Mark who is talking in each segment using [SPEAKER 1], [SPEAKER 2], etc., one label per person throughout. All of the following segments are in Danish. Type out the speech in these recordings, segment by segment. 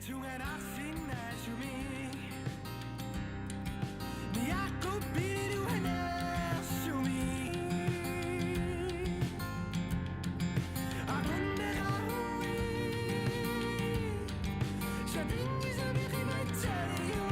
[SPEAKER 1] 대충한 아신 나중이 네 아고 비루하나 숨이 아군 내가 후이 샤딩이 자비기 맞자리요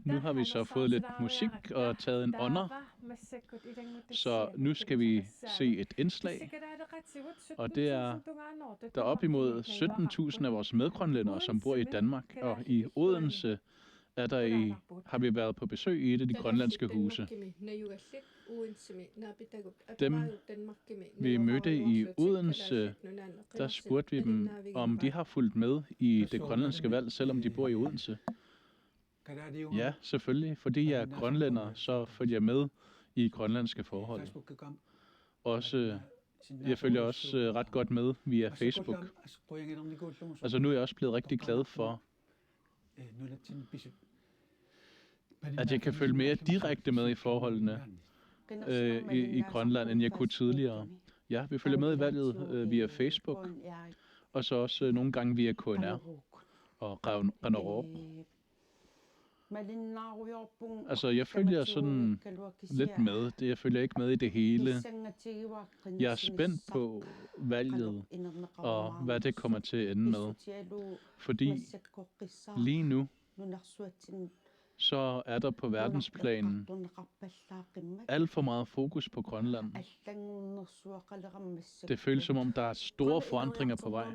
[SPEAKER 2] Nu har vi så fået lidt musik og taget en ånder, så nu skal vi se et indslag, og det er, der er op imod 17.000 af vores medgrønlændere, som bor i Danmark, og i Odense har vi været på besøg i et af de grønlandske huse. Dem vi mødte i Odense, der spurgte vi dem, om de har fulgt med i det grønlandske valg, selvom de bor i Odense. Ja, selvfølgelig. Fordi jeg er grønlænder, så følger jeg med i grønlandske forhold. Jeg følger også ret godt med via Facebook. Altså nu er jeg også blevet rigtig glad for, at jeg kan følge mere direkte med i forholdene i Grønland, end jeg kunne tidligere. Ja, vi følger med i valget via Facebook, og så også nogle gange via KNR og Qanorooq. Altså, jeg følger sådan lidt med. Jeg følger ikke med i det hele. Jeg er spændt på valget, og hvad det kommer til at ende med. Fordi lige nu, så er der på verdensplanen alt for meget fokus på Grønland. Det føles som om, der er store forandringer på vej.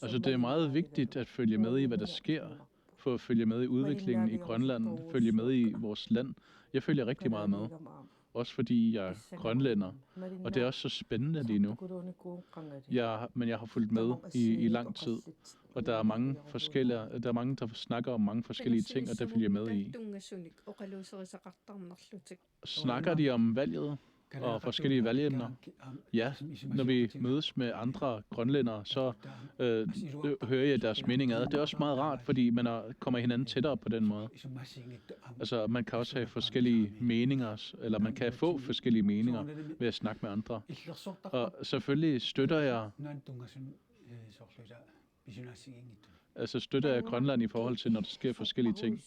[SPEAKER 2] Altså, det er meget vigtigt at følge med i, hvad der sker, for at følge med i udviklingen i Grønland, følge med i vores land. Jeg følger rigtig meget med. Også fordi jeg er grønlænder. Og det er også så spændende lige nu. Men jeg har fulgt med i lang tid. Og der er mange, der snakker om mange forskellige ting, og det følger med i. Snakker de om valget og forskellige valgemner? Ja, når vi mødes med andre grønlændere, så hører jeg deres mening ad. Det er også meget rart, fordi man kommer hinanden tættere på den måde. Altså, man kan også have forskellige meninger, eller man kan få forskellige meninger ved at snakke med andre. Og selvfølgelig støtter jeg Altså støtter jeg Grønland i forhold til, når der sker forskellige ting.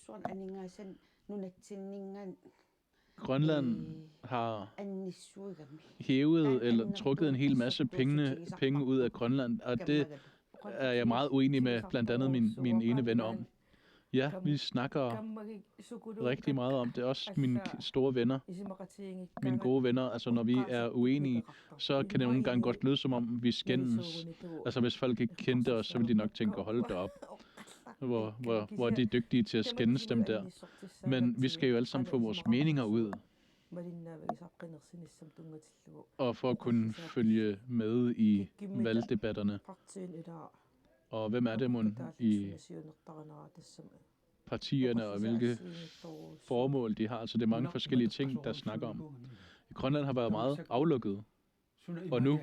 [SPEAKER 2] Grønland har hævet eller trukket en hel masse penge ud af Grønland, og det er jeg meget uenig med blandt andet min ene ven om. Ja, vi snakker rigtig meget om det. Også mine store venner, mine gode venner. Altså, når vi er uenige, så kan det nogle gange godt lyde, som om vi skændes. Altså, hvis folk ikke kendte os, så vil de nok tænke, hold da op. Hvor de er dygtige til at skændes dem der. Men vi skal jo alle sammen få vores meninger ud. Og for at kunne følge med i valgdebatterne. Og hvem er det mon i partierne, og hvilke formål de har. Altså det er mange forskellige ting, der snakker om. Grønland har været meget aflukket. Og nu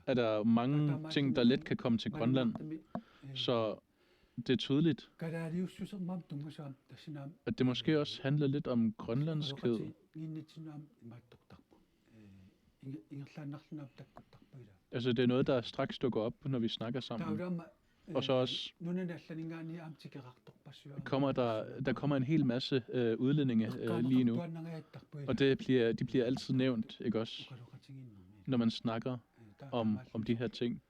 [SPEAKER 2] er der mange ting, der let kan komme til Grønland. Så det er tydeligt, at det måske også handler lidt om grønlandskhed. Altså det er noget, der straks dukker op, når vi snakker sammen. Og så også kommer en hel masse udlændinge lige nu. Og de bliver altid nævnt, ikke også? Når man snakker om de her ting.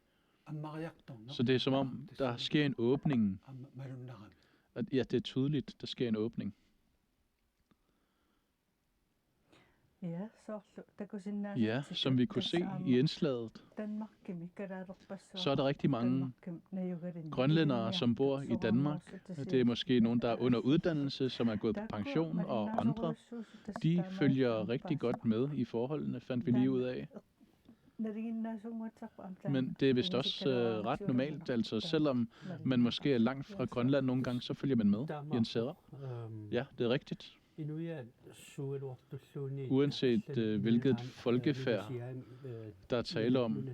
[SPEAKER 2] Så det er som om, der sker en åbning. Ja, det er tydeligt, der sker en åbning. Ja, som vi kunne se i indslaget, så er der rigtig mange grønlændere, som bor i Danmark. Det er måske nogen, der er under uddannelse, som er gået på pension, og andre. De følger rigtig godt med i forholdene, fandt vi lige ud af. Men det er vist også ret normalt, altså selvom man måske er langt fra Grønland nogle gange, så følger man med. Jens Sæder. Ja, det er rigtigt. Uanset hvilket folkefærd, der er tale om.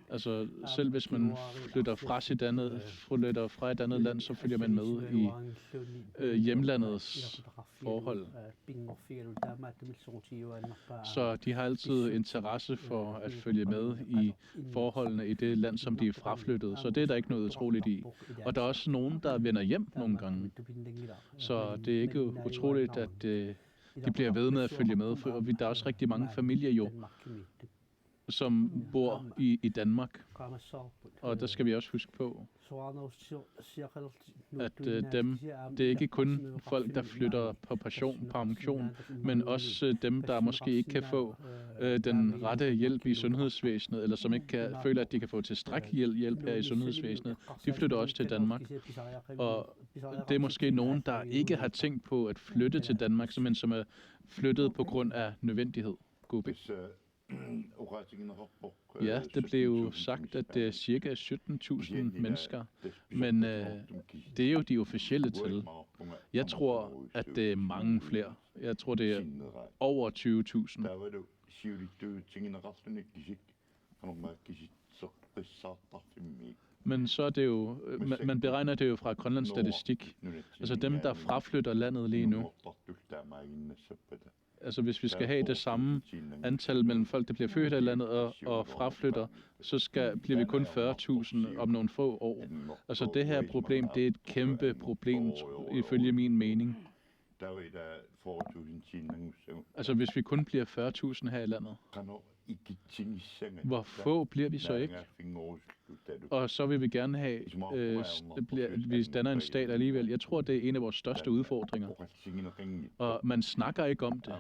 [SPEAKER 2] Altså selv hvis man flytter fra et andet land, så følger man med i hjemlandets forhold. Så de har altid interesse for at følge med i forholdene i det land, som de er fraflyttet. Så det er der ikke noget utroligt i. Og der er også nogen, der vender hjem nogle gange. Så det er ikke utroligt, at de bliver ved med at følge med. For der er også rigtig mange familier jo, som bor i Danmark. Og der skal vi også huske på, at det er ikke kun folk, der flytter på pension, men også dem, der måske ikke kan få den rette hjælp i sundhedsvæsenet, eller som ikke føler, at de kan få tilstrækkelig hjælp her i sundhedsvæsenet. De flytter også til Danmark. Og det er måske nogen, der ikke har tænkt på at flytte til Danmark, men som er flyttet på grund af nødvendighed. Gobi. Ja, det blev jo sagt, at det er cirka 17.000 mennesker, men det er jo de officielle tal. Jeg tror, at det er mange flere. Jeg tror, det er over 20.000. Men så er det jo, man beregner det jo fra Grønlands Statistik. Altså dem, der fraflytter landet lige nu. Altså hvis vi skal have det samme antal mellem folk, der bliver født af landet og fraflytter, så bliver vi kun 40.000 om nogle få år. Altså det her problem, det er et kæmpe problem, ifølge min mening. Altså hvis vi kun bliver 40.000 her i landet, hvor få bliver vi så ikke? Og så vil vi gerne have, vi danner en stat alligevel. Jeg tror, det er en af vores største udfordringer. Og man snakker ikke om det.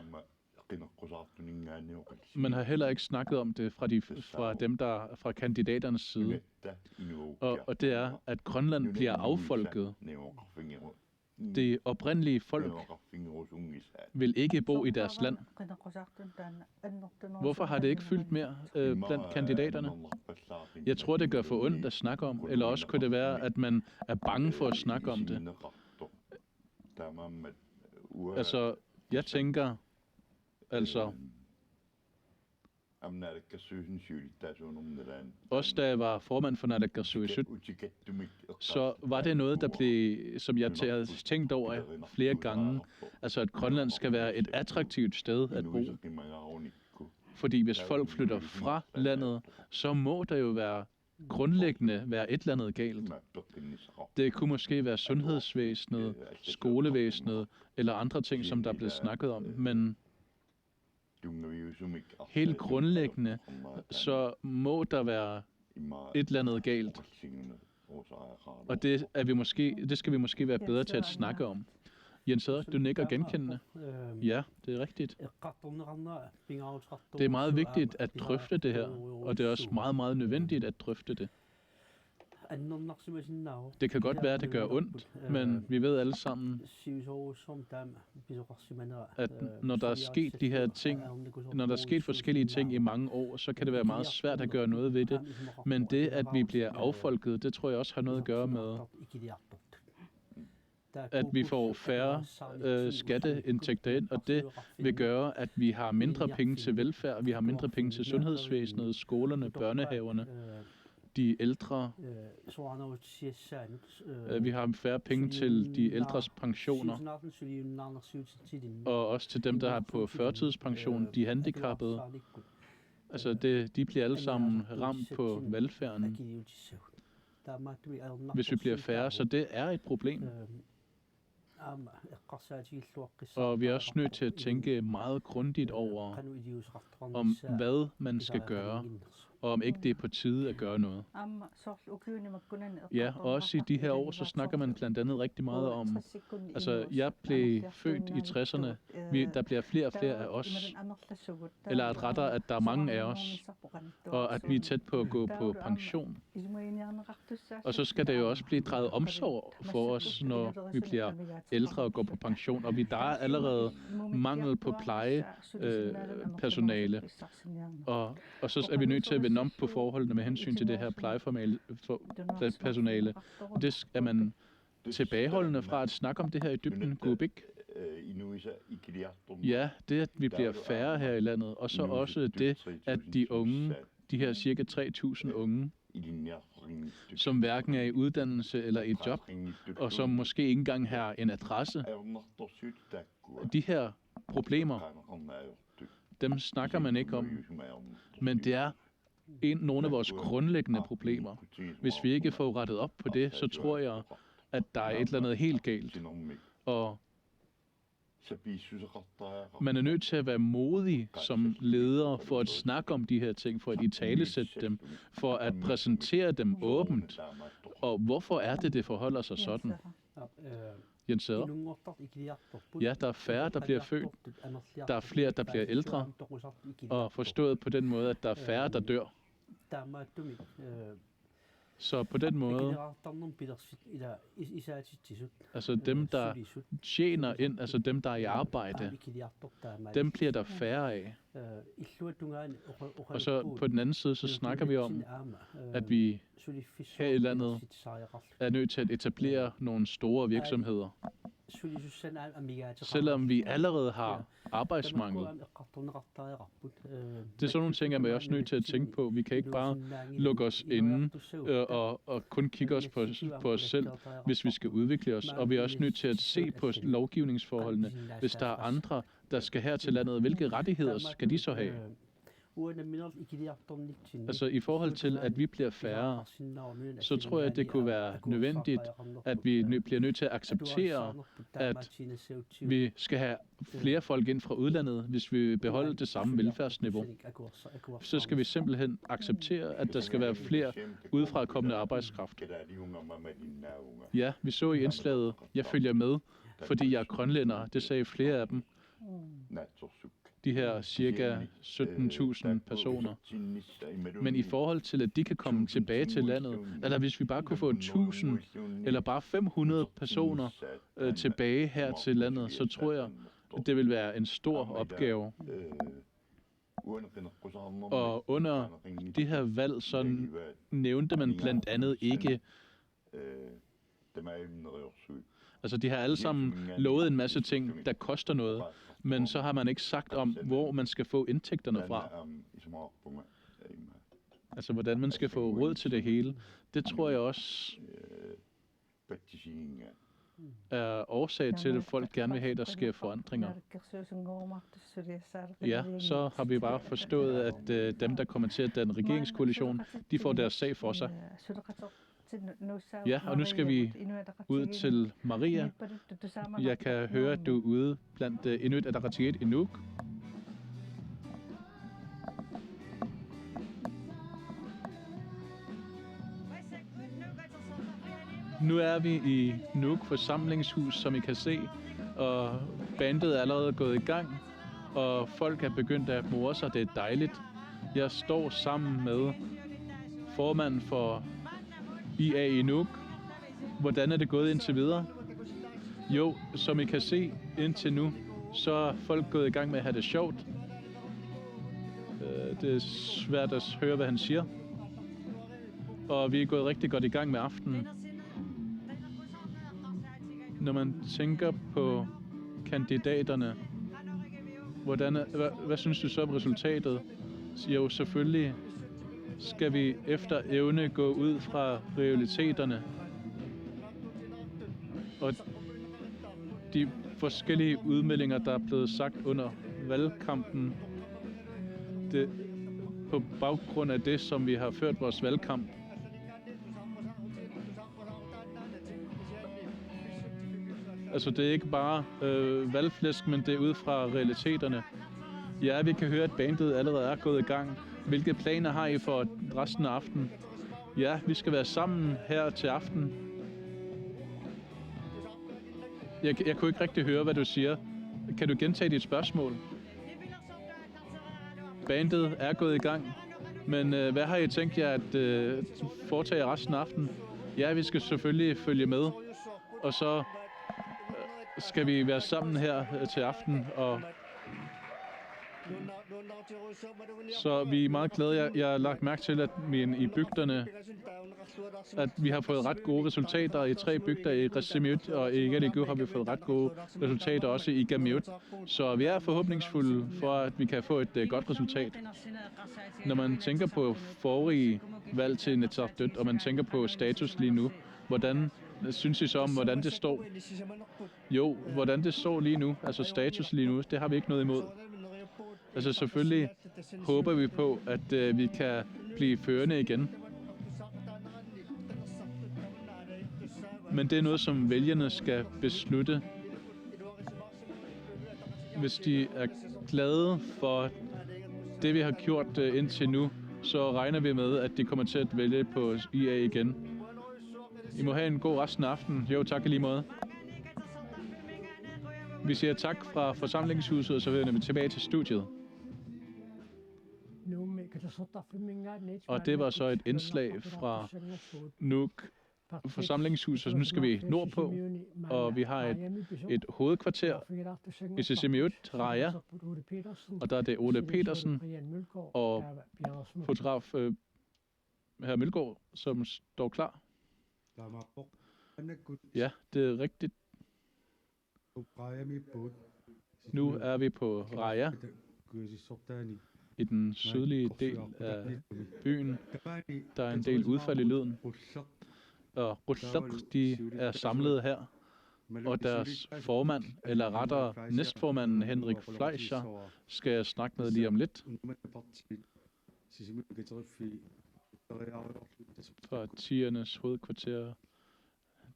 [SPEAKER 2] Man har heller ikke snakket om det fra kandidaternes side. Og det er, at Grønland bliver affolket. Det oprindelige folk vil ikke bo i deres land. Hvorfor har det ikke fyldt mere blandt kandidaterne? Jeg tror, det gør for ondt at snakke om, eller også kunne det være, at man er bange for at snakke om det. Altså, jeg tænker, også da jeg var formand for Naalakkersuisut, så var det noget, som jeg havde tænkt over flere gange. Altså, at Grønland skal være et attraktivt sted at bo. Fordi hvis folk flytter fra landet, så må der jo være grundlæggende være et eller andet galt. Det kunne måske være sundhedsvæsenet, skolevæsenet eller andre ting, som der blev snakket om. Men helt grundlæggende, så må der være et eller andet galt. Og det skal vi måske være bedre til at snakke om. Jens Eder, du nikker genkendende. Ja, det er rigtigt. Det er meget vigtigt at drøfte det her, og det er også meget, meget nødvendigt at drøfte det. Det kan godt være, at det gør ondt, men vi ved alle sammen, at når der er sket de her ting, når der er sket forskellige ting i mange år, så kan det være meget svært at gøre noget ved det. Men det, at vi bliver affolket, det tror jeg også har noget at gøre med, at vi får færre skatteindtægter ind, og det vil gøre, at vi har mindre penge til velfærd, vi har mindre penge til sundhedsvæsenet, skolerne, børnehaverne, de ældre. Vi har færre penge til de ældres pensioner, og også til dem, der er på førtidspension, de handicappede. Altså, de bliver alle sammen ramt på velfærden, hvis vi bliver færre, så det er et problem. Og vi er også nødt til at tænke meget grundigt over, om hvad man skal gøre, og om ikke det er på tide at gøre noget. Ja, og også i de her år, så snakker man blandt andet rigtig meget om, altså jeg blev født i 60'erne, der bliver flere og flere af os, eller at rettere, at der er mange af os, og at vi er tæt på at gå på pension. Og så skal der jo også blive drejet omsorg for os, når vi bliver ældre og går på pension, og der er allerede mangel på plejepersonale, og så er vi nødt til at vende om på forholdene med hensyn til det her plejepersonale. Det er man tilbageholdende fra at snakke om det her i dybden, Gubik? Ja, det at vi bliver færre her i landet, og så også det, at de unge, de her cirka 3.000 unge, som hverken er i uddannelse eller i job, og som måske ikke engang har en adresse. De her problemer, dem snakker man ikke om, men det er nogle af vores grundlæggende problemer. Hvis vi ikke får rettet op på det, så tror jeg, at der er et eller andet helt galt. Og man er nødt til at være modig som leder for at snakke om de her ting, for at italesætte dem, for at præsentere dem åbent. Og hvorfor er det forholder sig sådan? Jens Eder? Ja, der er færre, der bliver født. Der er flere, der bliver ældre. Og forstået på den måde, at der er færre, der dør. Så på den måde, altså dem, der tjener ind, altså dem, der er i arbejde, dem bliver der færre af. Og så på den anden side, så snakker vi om, at vi her i landet er nødt til at etablere nogle store virksomheder. Selvom vi allerede har arbejdsmangel. Det er sådan nogle ting, at vi er også nødt til at tænke på. Vi kan ikke bare lukke os inde og kun kigge os på os selv, hvis vi skal udvikle os. Og vi er også nødt til at se på lovgivningsforholdene. Hvis der er andre, der skal her til landet, hvilke rettigheder skal de så have? Altså i forhold til, at vi bliver færre, så tror jeg, at det kunne være nødvendigt, at vi bliver nødt til at acceptere, at vi skal have flere folk ind fra udlandet, hvis vi vil beholde det samme velfærdsniveau. Så skal vi simpelthen acceptere, at der skal være flere udefrakommende arbejdskraft. Ja, vi så i indslaget, jeg følger med, fordi jeg er grønlænder. Det sagde flere af dem. De her cirka 17.000 personer. Men i forhold til, at de kan komme tilbage til landet, eller hvis vi bare kunne få 1.000 eller bare 500 personer tilbage her til landet, så tror jeg, at det vil være en stor opgave. Og under det her valg, så nævnte man blandt andet ikke. Altså, de har alle sammen lovet en masse ting, der koster noget, men så har man ikke sagt om, hvor man skal få indtægterne fra. Altså, hvordan man skal få råd til det hele. Det tror jeg også er årsag til, at folk gerne vil have, at der sker forandringer. Ja, så har vi bare forstået, at dem, der kommer til at danne regeringskoalition, de får deres sag for sig. Ja, og nu skal vi ud til Maria. Jeg kan høre, at du er ude blandt Inuit Ataqatigiit i Nuuk. Nu er vi i Nuuk forsamlingshus, som I kan se, og bandet er allerede gået i gang, og folk er begyndt at more sig. Det er dejligt. Jeg står sammen med formanden for IA i Nuuk. Hvordan er det gået indtil videre? Jo, som I kan se indtil nu, så er folk gået i gang med at have det sjovt. Det er svært at høre, hvad han siger. Og vi er gået rigtig godt i gang med aftenen. Når man tænker på kandidaterne, hvad synes du så om resultatet? Jo, selvfølgelig skal vi efter evne gå ud fra realiteterne. Og de forskellige udmeldinger, der er blevet sagt under valgkampen, det på baggrund af det, som vi har ført vores valgkamp. Altså, det er ikke bare valgflæsk, men det er ud fra realiteterne. Ja, vi kan høre, at bandet allerede er gået i gang. Hvilke planer har I for resten af aftenen? Ja, vi skal være sammen her til aften. Jeg kunne ikke rigtig høre, hvad du siger. Kan du gentage dit spørgsmål? Bandet er gået i gang, men hvad har I tænkt jer at foretage resten af aftenen? Ja, vi skal selvfølgelig følge med, og så skal vi være sammen her til aften, og så vi er meget glade. Jeg har lagt mærke til, at i bygderne, at vi har fået ret gode resultater i 3 bygder i Qasigiit og i Igaliku har vi fået ret gode resultater også i Qamiut. Så vi er forhåbningsfulde for, at vi kan få et godt resultat. Når man tænker på forrige valg til Inatsisartut, og man tænker på status lige nu, hvordan synes I så om, hvordan det står? Jo, hvordan det står lige nu, altså status lige nu, det har vi ikke noget imod. Altså selvfølgelig håber vi på, at vi kan blive førende igen. Men det er noget, som vælgerne skal beslutte. Hvis de er glade for det, vi har gjort indtil nu, så regner vi med, at de kommer til at vælge på IA igen. I må have en god resten af aftenen. Jo, tak i lige måde. Vi siger tak fra forsamlingshuset, og så vender vi tilbage til studiet. Og det var så et indslag fra Nuuk forsamlingshuset, så nu skal vi nordpå, og vi har et hovedkvarter i Sisimiut, Raja, og der er det Ole Petersen og fotograf hr. Mølgaard, som står klar. Ja, det er rigtigt. Nu er vi på Raja, i den sydlige del af byen. Der er en del udfald i lyden. Og Rutlaq, de er samlet her, og deres formand, eller rettere næstformanden Henrik Fleischer, skal jeg snakke med lige om lidt. Fra Partiernes hovedkvarter,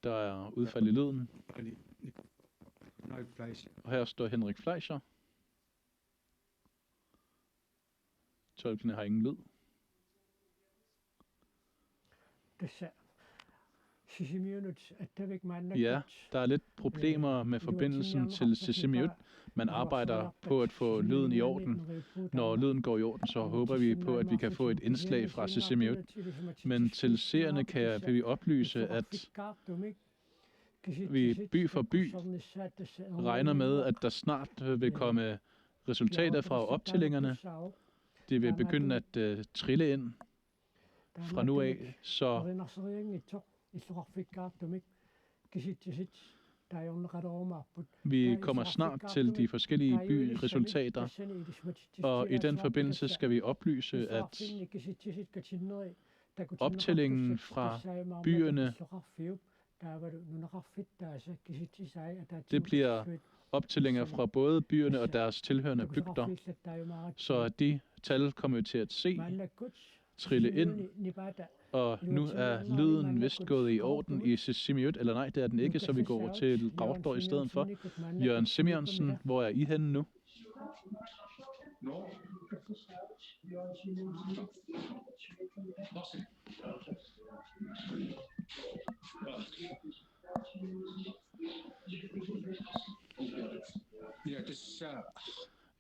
[SPEAKER 2] der er udfald i lyden. Og her står Henrik Fleischer. Tolkene har ingen lyd. Ja, der er lidt problemer med forbindelsen til Sisimiut. Man arbejder på at få lyden i orden. Når lyden går i orden, så håber vi på, at vi kan få et indslag fra Sisimiut. Men til seerne vil vi oplyse, at vi by for by regner med, at der snart vil komme resultater fra optællingerne. Det vil begynde at trille ind fra nu af, så vi kommer snart til de forskellige byresultater, og i den forbindelse skal vi oplyse, at optællingen fra byerne Det bliver optællinger fra både byerne og deres tilhørende bygder, så de tal kommer vi til at se trille ind. Og nu er lyden vist gået i orden i Sisimiut, eller nej, det er den ikke, så vi går til Rautdorp i stedet for. Jørgen Simonsen, hvor er I henne nu?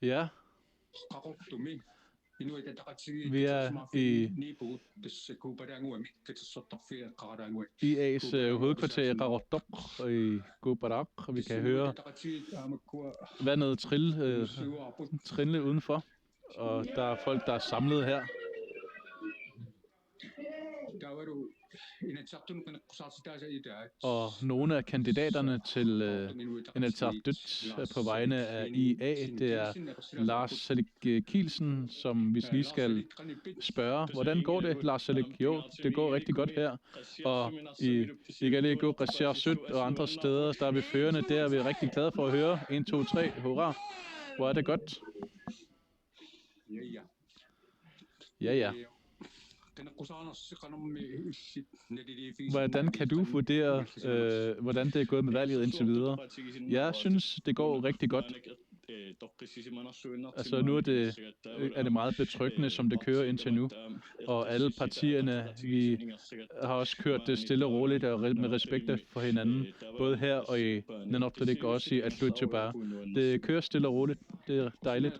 [SPEAKER 2] Ja, vi er i IA's hovedkvarter i Rautdorp i Kuuppaaq, og vi kan høre vandet trille udenfor, og der er folk, der er samlet her. Og nogle af kandidaterne til Inatsisartut på vegne af IA, det er Lars Salik Kielsen, som vi lige skal spørge. Hvordan går det, Lars Salik? Jo, det går rigtig godt her. Og i Igaliku, Qasiarsuit og andre steder, der er vi førende. Det er vi rigtig glade for at høre. 1, 2, 3, hurra. Hvor er det godt. Ja. Hvordan kan du vurdere, hvordan det er gået med valget indtil videre? Jeg synes, det går rigtig godt. Altså nu er det meget betryggende, som det kører indtil nu. Og alle partierne, vi har også kørt det stille og roligt og med respekt for hinanden. Både her og i Nanortalik og også i Atluitjuba. Det kører stille og roligt. Det er dejligt.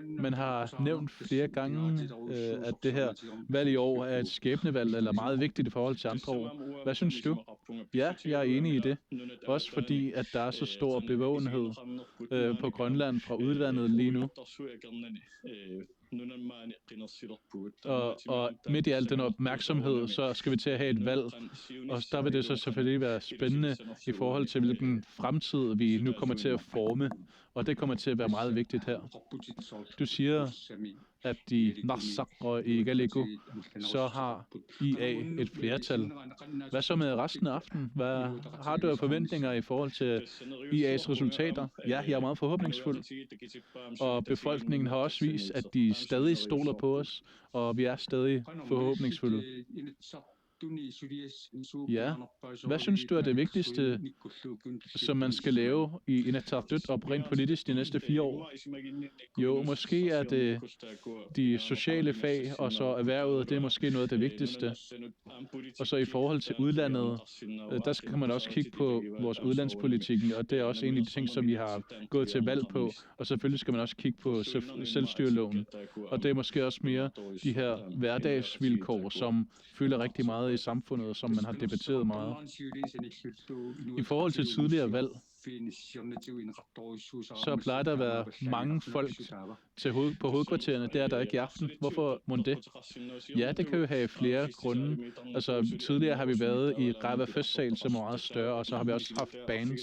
[SPEAKER 2] Man har nævnt flere gange, at det her valg i år er et skæbnevalg, eller meget vigtigt i forhold til andre år. Hvad synes du? Ja, jeg er enig i det. Også fordi, at der er så stor bevågenhed på Grønland fra udlandet lige nu. Og midt i al den opmærksomhed, så skal vi til at have et valg. Og der vil det så selvfølgelig være spændende i forhold til, hvilken fremtid vi nu kommer til at forme. Og det kommer til at være meget vigtigt her. Du siger, at i Narsaq og i Igaliku, så har IA et flertal. Hvad så med resten af aftenen? Hvad har du af forventninger i forhold til IA's resultater? Ja, jeg er meget forhåbningsfuld. Og befolkningen har også vist, at de stadig stoler på os, og vi er stadig forhåbningsfulde. Ja. Hvad synes du er det vigtigste, som man skal lave i Inatsisartut og rent politisk de næste 4 år? Jo, måske er det de sociale fag, og så erhvervet, det er måske noget af det vigtigste. Og så i forhold til udlandet, der skal man også kigge på vores udlandspolitikken, og det er også en af de ting, som vi har gået til valg på. Og selvfølgelig skal man også kigge på selvstyreloven. Og det er måske også mere de her hverdagsvilkår, som fylder rigtig meget i samfundet, som man har debatteret meget. I forhold til tidligere valg, så plejer der at være mange folk på hovedkvartererne. Det er der ikke i aften. Hvorfor mon det? Ja, det kan jo have flere grunde. Altså, tidligere har vi været i Rava festsal, som er meget større, og så har vi også haft bands.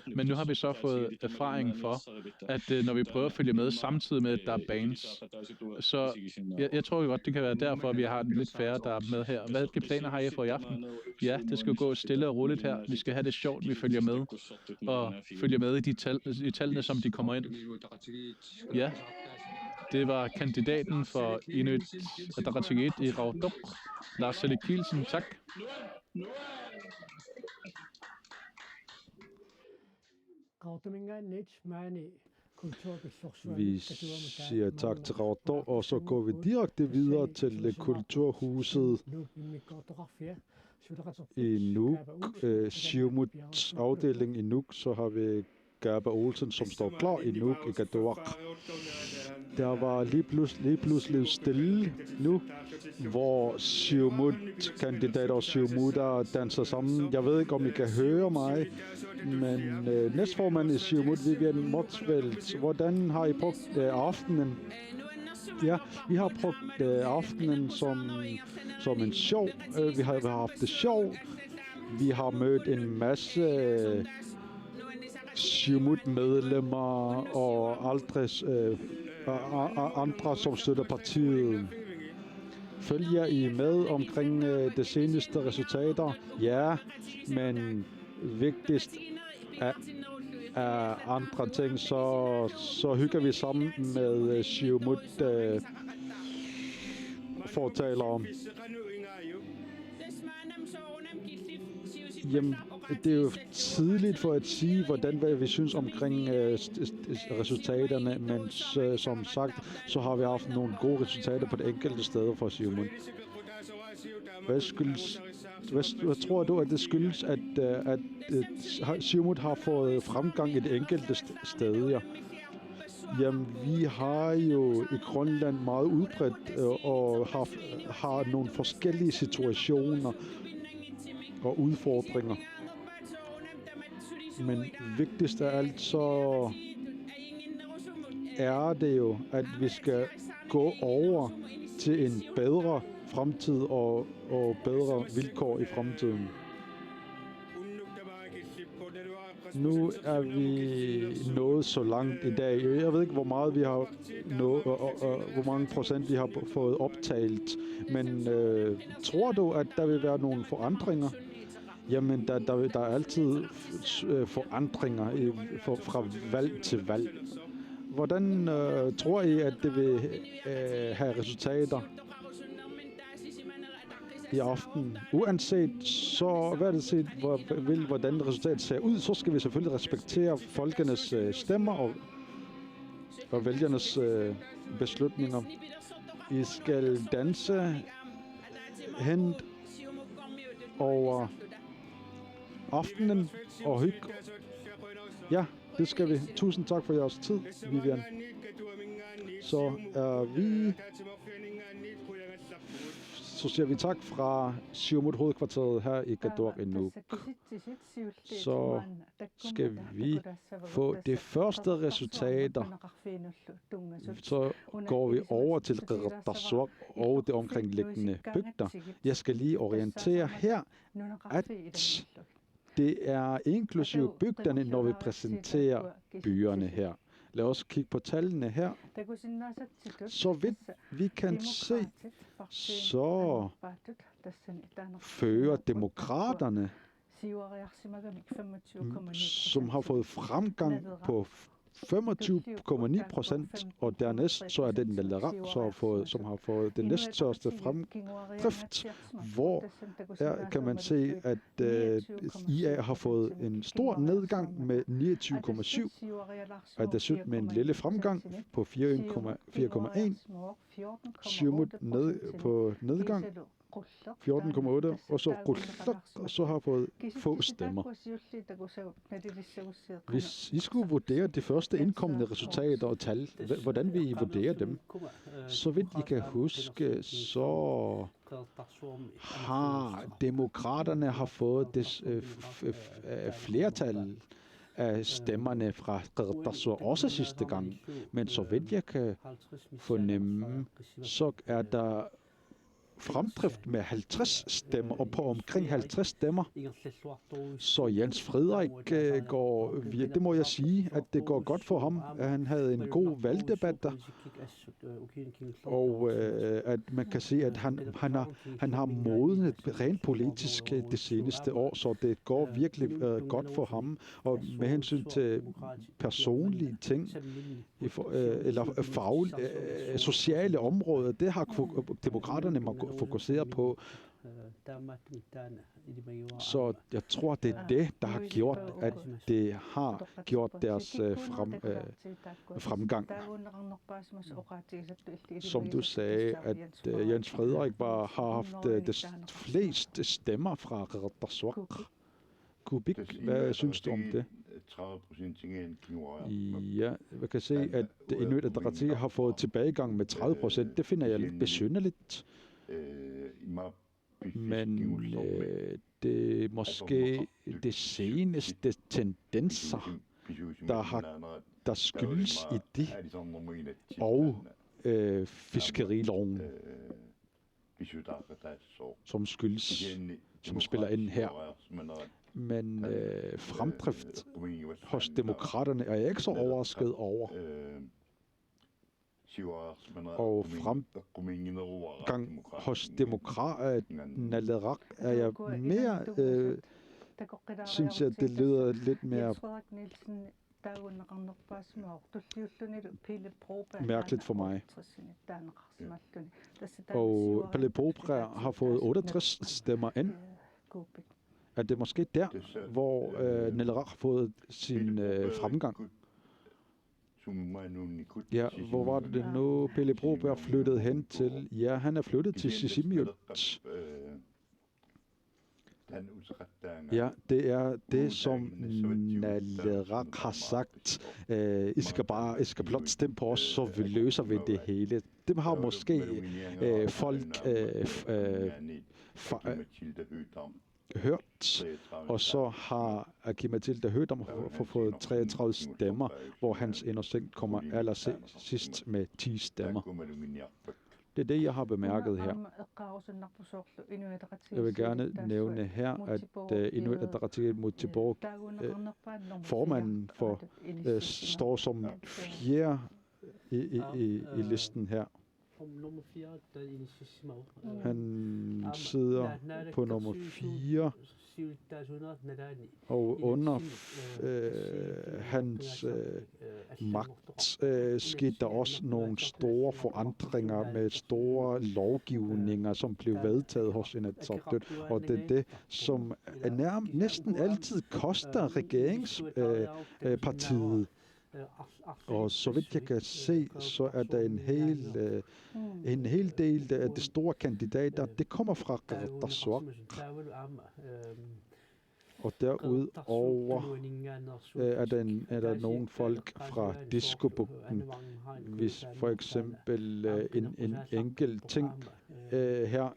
[SPEAKER 2] Men nu har vi så fået erfaring for, at når vi prøver at følge med samtidig med, at der er bands, så jeg tror godt, det kan være derfor, at vi har lidt færre, der er med her. Hvilke planer har I for i aften? Ja, det skal gå stille og roligt her. Vi skal have det sjovt, vi følger med. Og følger med i tallene, som de kommer ind. Ja, det var kandidaten for Inuit Ataqatigiit i Rautdorp, Lars Salik Kielsen. Tak.
[SPEAKER 3] Vi siger tak til Rautdorp, og så går vi direkte videre til Kulturhuset i Nuuk, Siumuts afdeling i Nuuk. Så har vi Gerber Olsen, som står klar i Nuuk i Katuaq. Der var lige pludselig stille nu, hvor Siumut-kandidater og Siumutter danser sammen. Jeg ved ikke, om I kan høre mig, men næstformand i Siumut, Vivian Motsveld, hvordan har I brugt aftenen? Ja, vi har brugt aftenen som en sjov. Vi har haft det sjov. Vi har mødt en masse Siumut-medlemmer og andre, som støtter partiet. Følger I med omkring de seneste resultater? Ja, men vigtigst af andre ting, så hygger vi sammen med Siumut fortalere. Jamen, det er jo tidligt for at sige, hvad vi synes omkring resultaterne, men som sagt, så har vi haft nogle gode resultater på de enkelte steder for Siumut. Hvad tror du, at det skyldes, at Siumut har fået fremgang i de enkelte steder? Jamen, vi har jo i Grønland meget udbredt og har nogle forskellige situationer og udfordringer. Men vigtigst af alt, så er det jo, at vi skal gå over til en bedre fremtid og bedre vilkår i fremtiden. Nu er vi nået så langt i dag. Jeg ved ikke, hvor meget vi har nået, og hvor mange procent vi har fået optalt. Men tror du, at der vil være nogle forandringer? Jamen, der er altid forandringer fra valg til valg. Hvordan tror I, at det vil have resultater i aften? Uanset så, hvordan resultatet ser ud, så skal vi selvfølgelig respektere folkenes stemmer og vælgernes beslutninger. I skal danse hen over aftenen og hygge. Ja, det skal vi. Tusind tak for jeres tid, Vivian. Så siger vi tak fra Siumut hovedkvarteret her i Qaqortoq i Nuuk. Så skal vi få de første resultater. Så går vi over til Qeqertarsuaq og det omkringliggende bygder. Jeg skal lige orientere her, at det er inklusive bygderne, når vi præsenterer byerne her. Lad os kigge på tallene her. Så vidt vi kan se, så fører demokraterne, som har fået fremgang på 25,9%, og dernæst så er det Naleraq, som har fået det næststørste fremdrift, hvor kan man se, at IA har fået en stor nedgang med 29,7, og desuden med en lille fremgang på 4,1. Siumut på nedgang 14,8, og så Qullaq, så har fået få stemmer. Hvis I skulle vurdere de første indkommende resultater og tal, hvordan vil I vurdere dem? Så vidt I kan huske, så har demokraterne fået det flertal af stemmerne fra Qeqertarsuaq også sidste gang. Men så vidt jeg kan fornemme, så er der fremdrift med 50 stemmer, og på omkring 50 stemmer. Så Jens Frederik går, det må jeg sige, at det går godt for ham. Han havde en god valgdebat der, og at man kan se, at han har modnet rent politisk det seneste år, så det går virkelig godt for ham. Og med hensyn til personlige ting, eller sociale områder, det har demokraterne fokusere på. Så jeg tror, det er det, der har gjort, at det har gjort deres fremgang. Som du sagde, at Jens Frederik bare har haft de fleste stemmer fra Qeqertarsuaq. Kubik, hvad synes du om det? Ja, man kan se, at Inuit Ataqatigiit har fået tilbagegang med 30%. Det finder jeg lidt besynderligt. Men det er måske det seneste tendenser, der skyldes i det, og fiskeriloven, som spiller ind her. Men fremdrift hos demokraterne er jeg ikke så overrasket over. Og fremgang hos Nalerak er jeg mere, synes jeg, det lyder lidt mere mærkeligt for mig. Og Pele Pobre har fået 68 stemmer ind. Er det måske der, hvor Nalerak har fået sin fremgang? Ja, hvor var det nu, Pele Pobre er flyttet hen til? Ja, han er flyttet til Sisimiut. Ja, det er det, som Nalerak har sagt. I skal blot stemme på os, så vi løser vi det hele. Det har måske folk hørt, og så har Aki-Matilda Høgh fået 33 stemmer, hvor Hans Innocent kommer allersidst med 10 stemmer. Det er det, jeg har bemærket her. Jeg vil gerne nævne her, at Inuit Ataqatigiit Muntubaq, formanden for, står som 4. i listen her. Han sidder på nummer 4, og under hans magt skete der også nogle store forandringer med store lovgivninger, som blev vedtaget hos Inatsisartut, og det er det, som næsten altid koster regeringspartiet. Og så vidt jeg kan se, så er der en hel del af de store kandidater, det kommer fra Qeqertarsuaq. Og derudover er der nogle folk fra Diskobugten. Hvis for eksempel en enkelt ting her,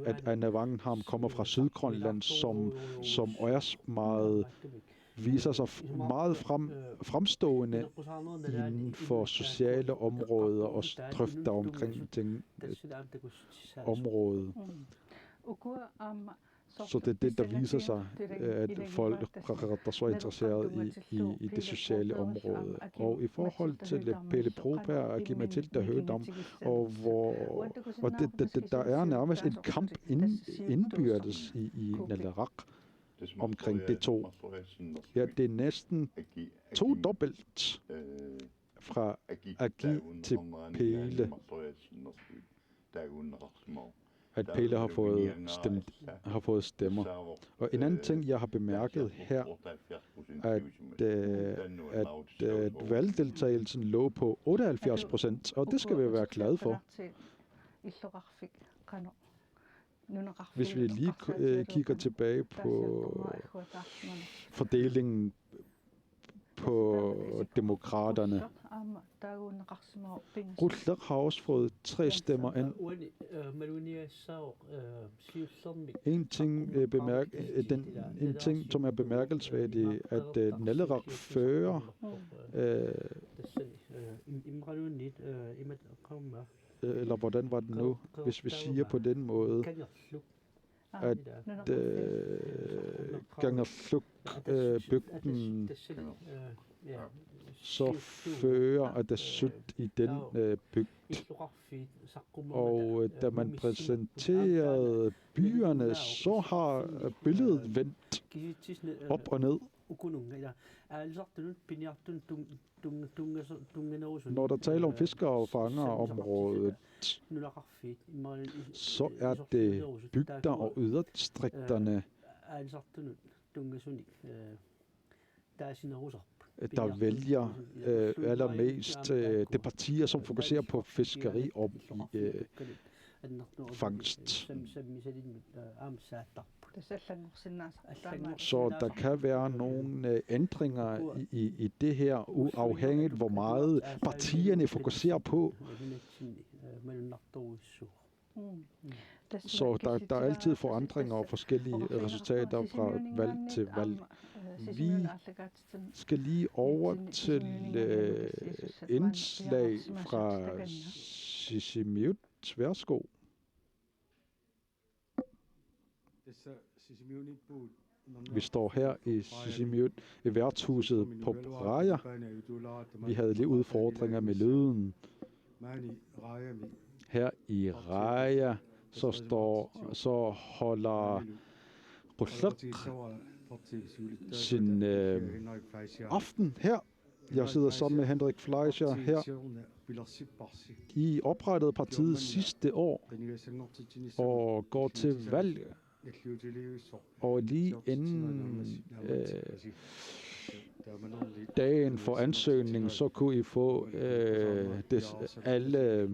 [SPEAKER 3] at Anna Wangenham kommer fra Sydgrønland, som er meget viser sig meget fremstående inden for sociale områder og drøfter omkring området. Så det er det, der viser sig, at folk der så interesseret i det sociale område. Og i forhold til Pele Pobre og Aki-Matilda Høgh, og der er nærmest en kamp indbyrdes i Nalerak omkring de to. Ja, det er næsten dobbelt fra Agi til Pele, at Pele har fået stemmer. Og en anden ting, jeg har bemærket her, at valgdeltagelsen lå på 78%, og det skal vi være glade for. Hvis vi lige kigger tilbage på fordelingen på demokraterne. Rutlaq har også fået 3 stemmer ind. En ting, som er bemærkelsesværdig, at Nalerak fører eller hvordan var det nu, hvis vi siger på den måde, at Qeqertarsuaq-bygden så fører Atassut i den bygd. Og da man præsenterede byerne, så har billedet vendt op og ned. Når der taler om fiskere og fangerområdet, så er det bygder og yderdistrikterne, der vælger allermest det partier, som fokuserer på fiskeri og fangst. Så der kan være nogle ændringer i det her, uafhængigt hvor meget partierne fokuserer på. Så der er altid forandringer og forskellige resultater fra valg til valg. Vi skal lige over til indslag fra Sisimiut. Værsgo. Vi står her i Sisimiut, i værtshuset på Praia. Vi havde lige udfordringer med lyden, Her i Raya, så holder Qutlaq sin aften her. Jeg sidder sammen med Henrik Fleischer her. I oprettede partiet sidste år og går til valg. Og lige inden dagen for ansøgningen, så kunne I få alle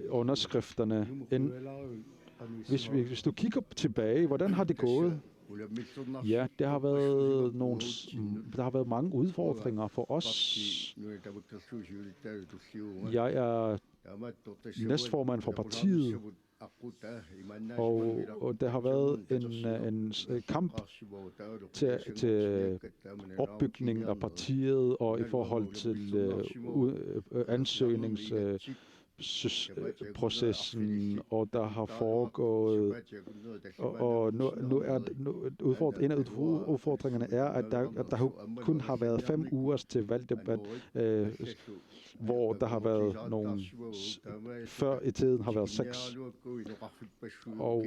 [SPEAKER 3] underskrifterne ind. Hvis du kigger tilbage, hvordan har det gået? Ja, der har været mange udfordringer for os. Jeg er næstformand for partiet, og der har været en kamp til opbygning af partiet og i forhold til ansøgningsprocessen, og der har foregået, og nu er en af udfordringerne er, at der kun har været 5 uger til valgdebat, hvor der har været nogle, før i tiden har været 6. Og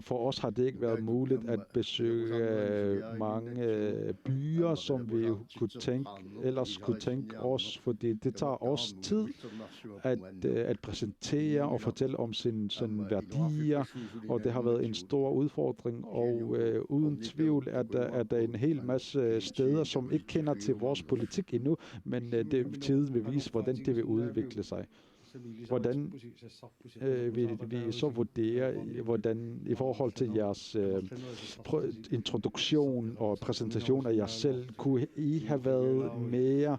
[SPEAKER 3] for os har det ikke været muligt at besøge mange byer, som vi ellers kunne tænke os, fordi det tager os tid at præsentere og fortælle om sine værdier, og det har været en stor udfordring, og uden tvivl er der en hel masse steder, som ikke kender til vores politik endnu, men tiden vil vise, hvordan det vil udvikle sig. Hvordan vil vi så vurdere, hvordan i forhold til jeres introduktion og præsentation af jer selv, kunne I have været mere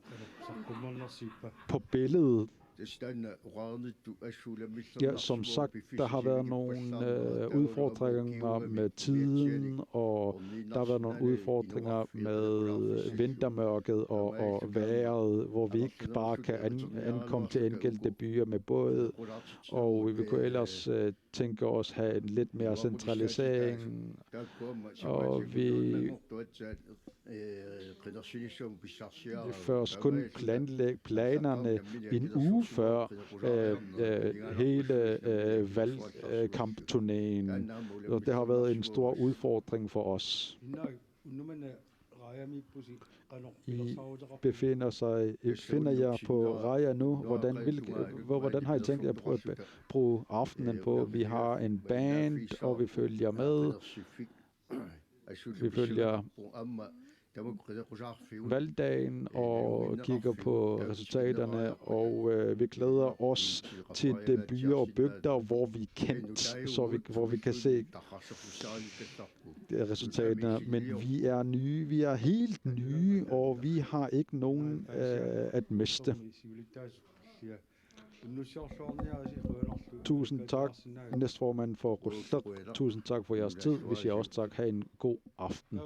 [SPEAKER 3] på billedet? Ja, som sagt, der har været nogle udfordringer med tiden, og der har været nogle udfordringer med vintermørket og vejret, hvor vi ikke bare kan ankomme til enkelte byer med båd, og vi kunne ellers tænke os have en lidt mere centralisering, og vi først kun planlægge planerne en uge før hele valgkampturnéen, og det har været en stor udfordring for os. I befinder jer på Raya nu. Hvordan har I tænkt jer at bruge aftenen på? Vi har en band, og vi følger med. Vi følger valgdagen og kigger på resultaterne, og vi glæder os til de byer og bygder, hvor vi er kendt, hvor vi kan se resultaterne. Men vi er nye, vi er helt nye, og vi har ikke nogen at miste. Tusind tak, næstformand for Qutlaq. Tusind tak for jeres tid. Vi siger også tak. Ha' en god aften.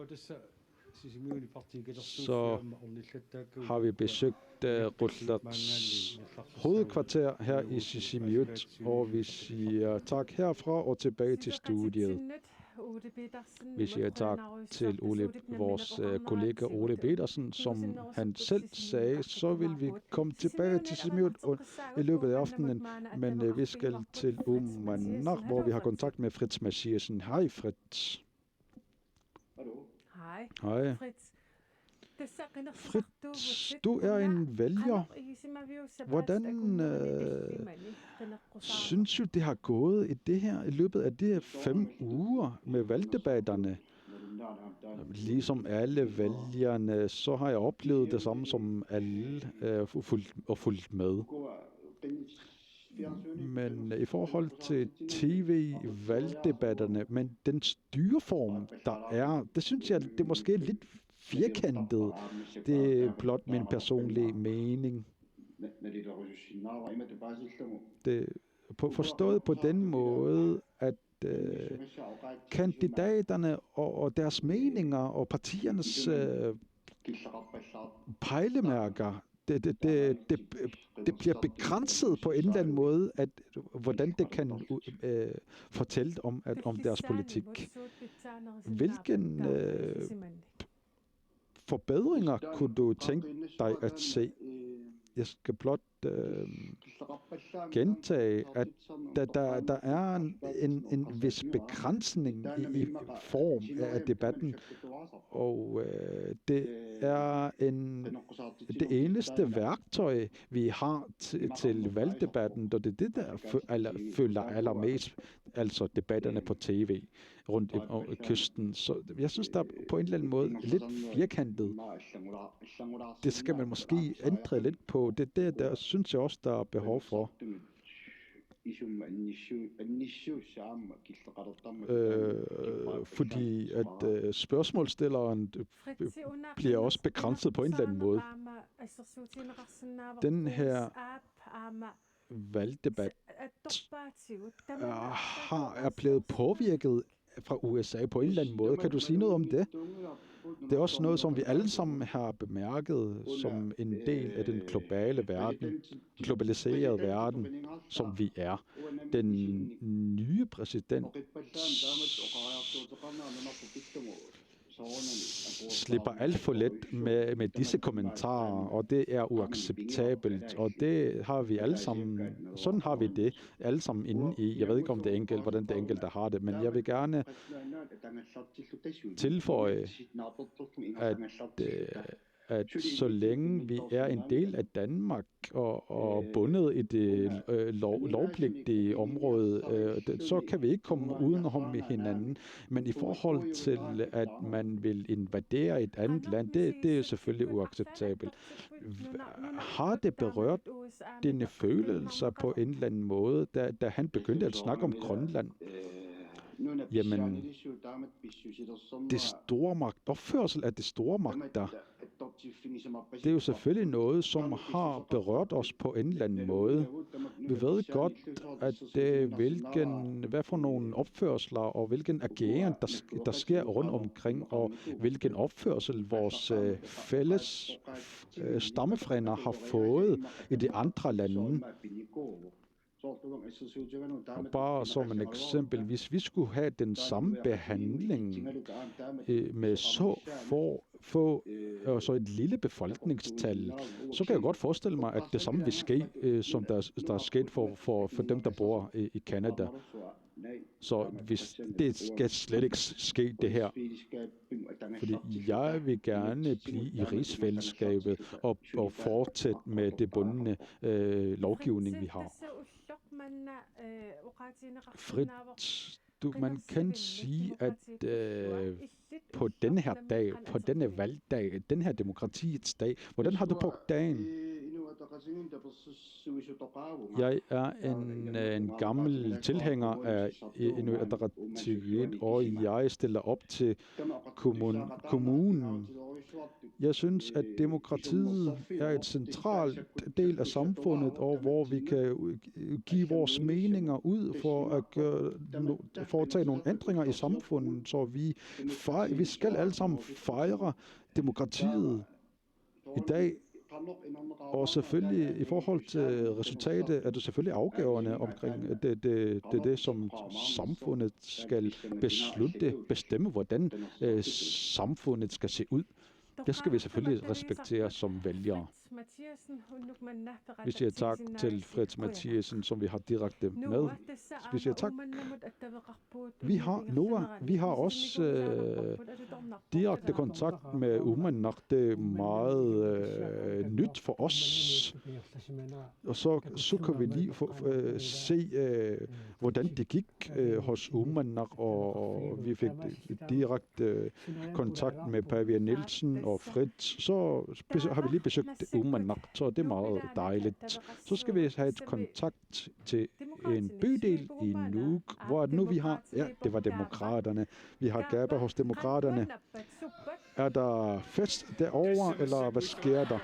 [SPEAKER 3] Så har vi besøgt Qutlaqs hovedkvarter her i Sisimiut, og vi siger tak herfra og tilbage til studiet. Vi siger tak til vores kollega Ole Petersen, som han selv sagde, så vil vi komme tilbage til Sisimiut i løbet af aftenen, men vi skal til Uummannaq, hvor vi har kontakt med Fritz Mathiesen. Hej Fritz. Hej. Fritz, du er en vælger. Hvordan synes du, det har gået i løbet af de her 5 uger med valgdebatterne? Ligesom alle vælgerne, så har jeg oplevet det samme som alle og fulgt med. Men i forhold til tv-valgdebatterne, men den styreform, der er, det synes jeg, det er måske lidt firkantet. Det er blot min personlige mening. Det forstået på den måde, at kandidaterne og deres meninger og partiernes pejlemærker, det bliver begrænset på en eller anden måde, at hvordan det kan fortælle om deres politik. Hvilken forbedringer kunne du tænke dig at se? Jeg skal blot gentage, at der er en vis begrænsning i form af debatten, og det er det eneste værktøj, vi har til valgdebatten, og det er det, der følger allermest, altså debatterne på tv rundt i kysten. Så jeg synes, der er på en eller anden måde lidt firkantet. Det skal man måske ændre lidt på. Det er det, der synes jeg også, der er behov for. Fordi at spørgsmålsstilleren bliver også begrænset på en eller anden måde. Den her valgdebat er blevet påvirket fra USA på en eller anden måde. Kan du sige noget om det? Det er også noget, som vi alle sammen har bemærket som en del af den globale verden, globaliserede verden, som vi er. Den nye præsident slipper alt for let med disse kommentarer, og det er uacceptabelt, og det har vi alle sammen, sådan har vi det alle sammen inde i. Jeg ved ikke, om det er enkelt, hvordan det er enkelt, der har det, men jeg vil gerne tilføje, at så længe vi er en del af Danmark og bundet i det lovpligtige område, så kan vi ikke komme uden om hinanden. Men i forhold til, at man vil invadere et andet land, det er selvfølgelig uacceptabelt. Har det berørt dine følelser på en eller anden måde, da han begyndte at snakke om Grønland? Jamen, det store magt, opførsel af det store magter, det er jo selvfølgelig noget, som har berørt os på en eller anden måde. Vi ved godt, at hvad for nogle opførsler og hvilken ageren, der sker rundt omkring, og hvilken opførsel vores fælles stammefrænder har fået i de andre lande. Bare som en eksempel, hvis vi skulle have den samme behandling med så et lille befolkningstal, så kan jeg godt forestille mig, at det samme vil ske, som der er sket for dem, der bor i Canada. Så hvis det skal slet ikke ske det her, fordi jeg vil gerne blive i rigsfællesskabet og fortsætte med det bundne lovgivning, vi har. Fritz, man kan sige, at på denne her dag, på denne valgdag, den her demokratiets dag, hvordan har du brugt dagen? Jeg er en gammel tilhænger af Inuit Ataqatigiit, og jeg stiller op til kommunen. Jeg synes, at demokratiet er et centralt del af samfundet, og hvor vi kan give vores meninger ud for at foretage nogle ændringer i samfundet, så vi skal alle sammen fejre demokratiet i dag. Og selvfølgelig i forhold til resultatet er det selvfølgelig afgørende omkring det som samfundet skal bestemme, hvordan samfundet skal se ud. Det skal vi selvfølgelig respektere som vælgere. Vi siger tak til Fritz Mathiesen, som vi har direkte med. Vi siger tak. Vi har også direkte kontakt med Uummannaq. Det er meget nyt for os. Og så kan vi lige se, hvordan det gik hos Uummannaq, og vi fik direkte kontakt med Pavia Nielsen og Fritz. Så har vi lige besøgt Uummannaq, så det er meget dejligt. Så skal vi have et kontakt til en bydel i Nuuk, hvor nu vi har, det var demokraterne. Vi har Gaba hos demokraterne. Er der fest derovre, eller hvad sker der?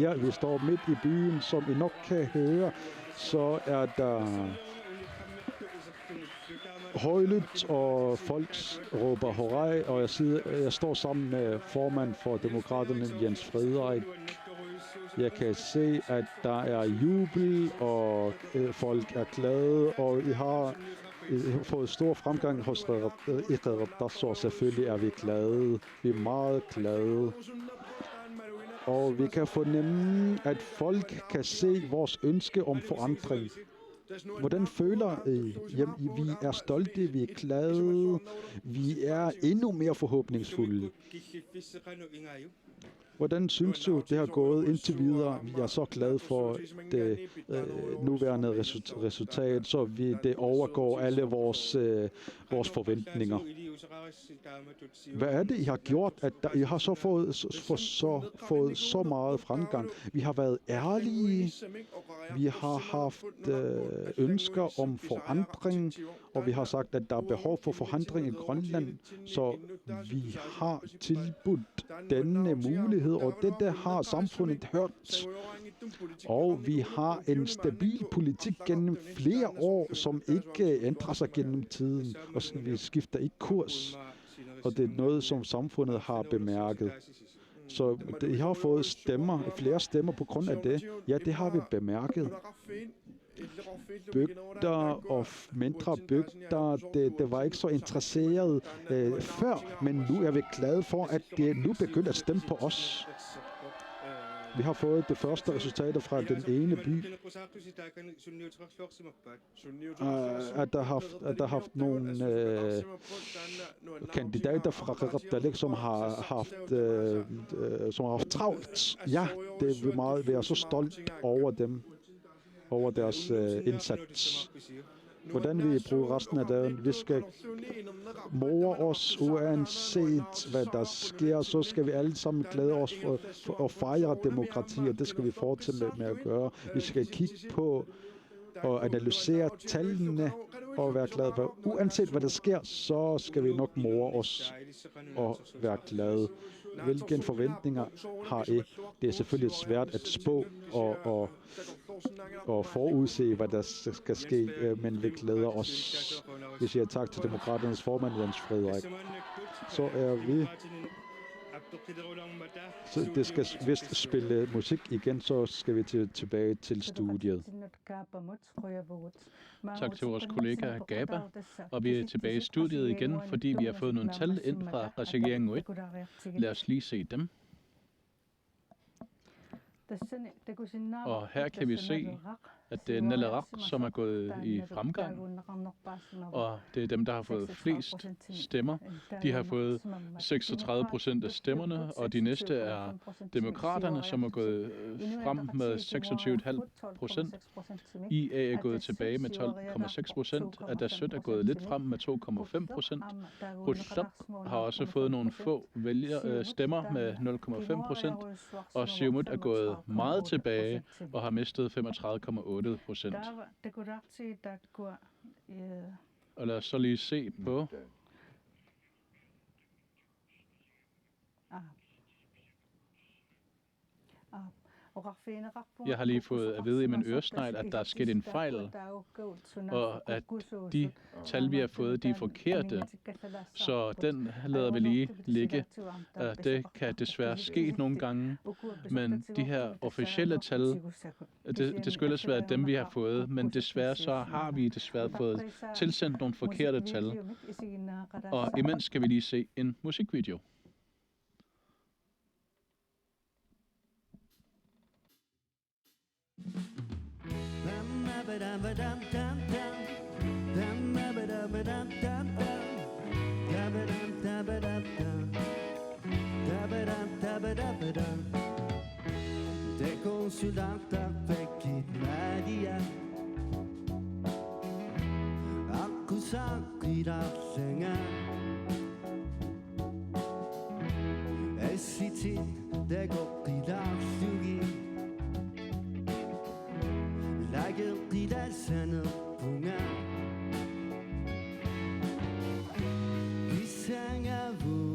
[SPEAKER 3] Ja, vi står midt i byen, som I nok kan høre, så er der højlydt, og folk råber hurra, og jeg står sammen med formand for demokraterne, Jens Frederik. Jeg kan se, at der er jubel, og folk er glade, og I har fået stor fremgang hos Iqaluit, så selvfølgelig er vi glade. Vi er meget glade. Og vi kan fornemme, at folk kan se vores ønske om forandring. Hvordan føler I? Jamen, vi er stolte, vi er glade, vi er endnu mere forhåbningsfulde. Hvordan synes du, det har gået indtil videre? Vi er så glade for det nuværende resultat, så det overgår alle vores forventninger. Hvad er det, I har gjort, at I har så fået så meget fremgang? Vi har været ærlige, vi har haft ønsker om forandring, og vi har sagt, at der er behov for forandring i Grønland, så vi har tilbudt denne mulighed, og det der har samfundet hørt. Og vi har en stabil politik gennem flere år, som ikke ændrer sig gennem tiden, og vi skifter ikke kurs. Og det er noget, som samfundet har bemærket. Så I har fået flere stemmer på grund af det. Ja, det har vi bemærket. Bygder og mindre bygder, det var ikke så interesseret før, men nu er vi glade for, at det nu begynder at stemme på os. Vi har fået det første resultater fra den ene by, at der har haft nogle kandidater fra Qaqortoq, som har haft travlt. Ja, det vil meget være så stolt over dem, over deres indsats. Hvordan vi bruger resten af dagen. Vi skal more os, uanset hvad der sker, så skal vi alle sammen glæde os for at fejre demokrati, og det skal vi fortsætte med at gøre. Vi skal kigge på og analysere tallene og være glade for. Uanset hvad der sker, så skal vi nok more os og være glade. Hvilke forventninger har I? Det er selvfølgelig svært at spå og forudse, hvad der skal ske, men vi glæder os. Vi siger tak til Demokraternes formand, Jens Frederik. Så er vi... Så det skal vist spille musik igen, så skal vi tilbage til studiet.
[SPEAKER 2] Tak til vores kollega Gaba, og vi er tilbage i studiet igen, fordi vi har fået nogle tal ind fra Qachigiang Nuit. Lad os lige se dem. Og her kan vi se, at det er Naleraq, som er gået i fremgang, og det er dem, der har fået flest stemmer. De har fået 36% af stemmerne, og de næste er Demokraterne, som er gået frem med 26,5%. IA er gået tilbage med 12,6%. Adasut er gået lidt frem med 2,5%. Qutlaq har også fået nogle få stemmer med 0,5%, og Siumut er gået meget tilbage og har mistet 35,8%. Og lad os så lige se på... Jeg har lige fået at vide i min øresnegl, at der er sket en fejl, og at de tal, vi har fået, de er forkerte. Så den lader vi lige ligge. Det kan desværre ske nogle gange, men de her officielle tal, det skyldes være dem, vi har fået, men desværre så har vi fået tilsendt nogle forkerte tal. Og imens skal vi lige se en musikvideo.
[SPEAKER 1] Det konsulenter fikk media Akkurat i darsenga SCT, det går i darsugi Lager i darsene punga Vi sanger vunga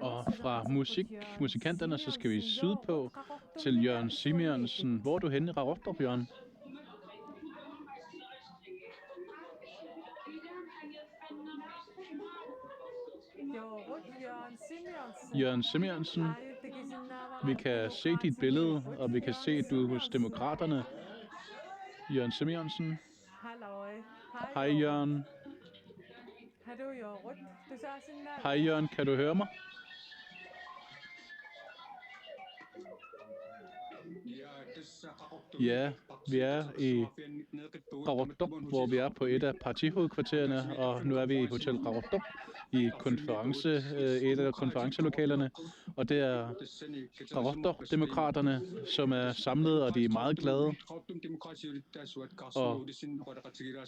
[SPEAKER 2] Og fra musikanterne, så skal vi sydpå til Jørgen Simonsen. Hvor er du henne i Qaqortoq, Jørgen? Jørgen Simonsen. Vi kan se dit billede, og vi kan se, at du er hos Demokraterne. Jørgen Simonsen. Hej Jørgen. Hej Jørgen, kan du høre mig? Ja, vi er i Qaqortoq, hvor vi er på et af partihovedkvartererne, og nu er vi i Hotel Qaqortoq i et af konferencelokalerne, og det er Qaqortoq-demokraterne, som er samlet, og de er meget glade.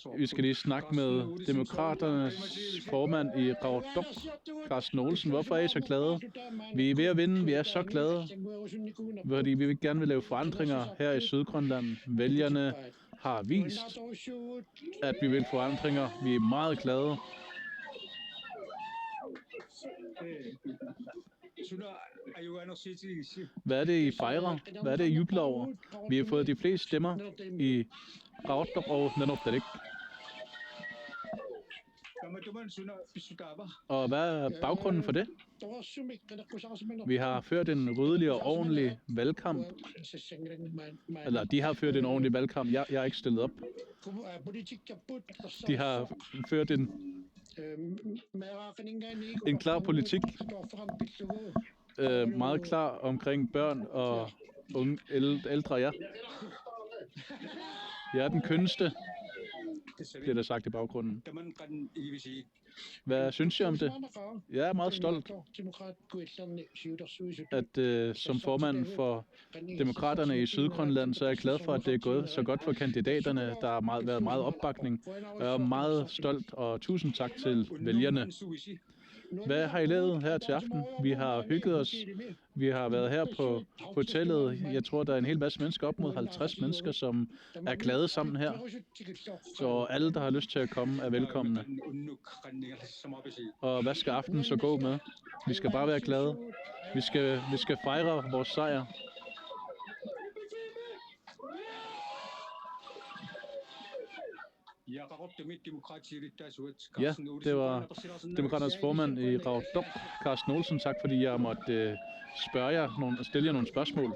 [SPEAKER 2] Og vi skal lige snakke med demokraternes formand i Qaqortoq, Carsten Olsen. Hvorfor er I så glade? Vi er ved at vinde, vi er så glade, fordi vi gerne vil lave forandringer her i Sydgrønland. Vælgerne har vist, at vi vil forandringer. Vi er meget glade. Hvad er det, I fejrer? Hvad er det, I jubler over? Vi har fået de fleste stemmer i Qaqortoq og Nanuq. Og hvad er baggrunden for det? Vi har ført en ryddelig og ordentlig valgkamp. Eller de har ført en ordentlig valgkamp. Jeg er ikke stillet op. De har ført en klar politik. Meget klar omkring børn og unge, ældre, ja. Jeg er den kønneste. Det er der sagt i baggrunden. Hvad synes jeg om det? Jeg er meget stolt, at som formand for demokraterne i Sydgrønland, så er jeg glad for, at det er gået så godt for kandidaterne. Der har været meget opbakning. Jeg er meget stolt, og tusind tak til vælgerne. Hvad har I lavet her til aften? Vi har hygget os. Vi har været her på hotellet. Jeg tror, der er en hel masse mennesker, op mod 50 mennesker, som er glade sammen her. Så alle, der har lyst til at komme, er velkomne. Og hvad skal aftenen så gå med? Vi skal bare være glade. Vi skal fejre vores sejr. Ja, det var demokraternes formand i Qaqortoq, Carsten Olsen. Tak fordi jeg måtte stille jer nogle spørgsmål.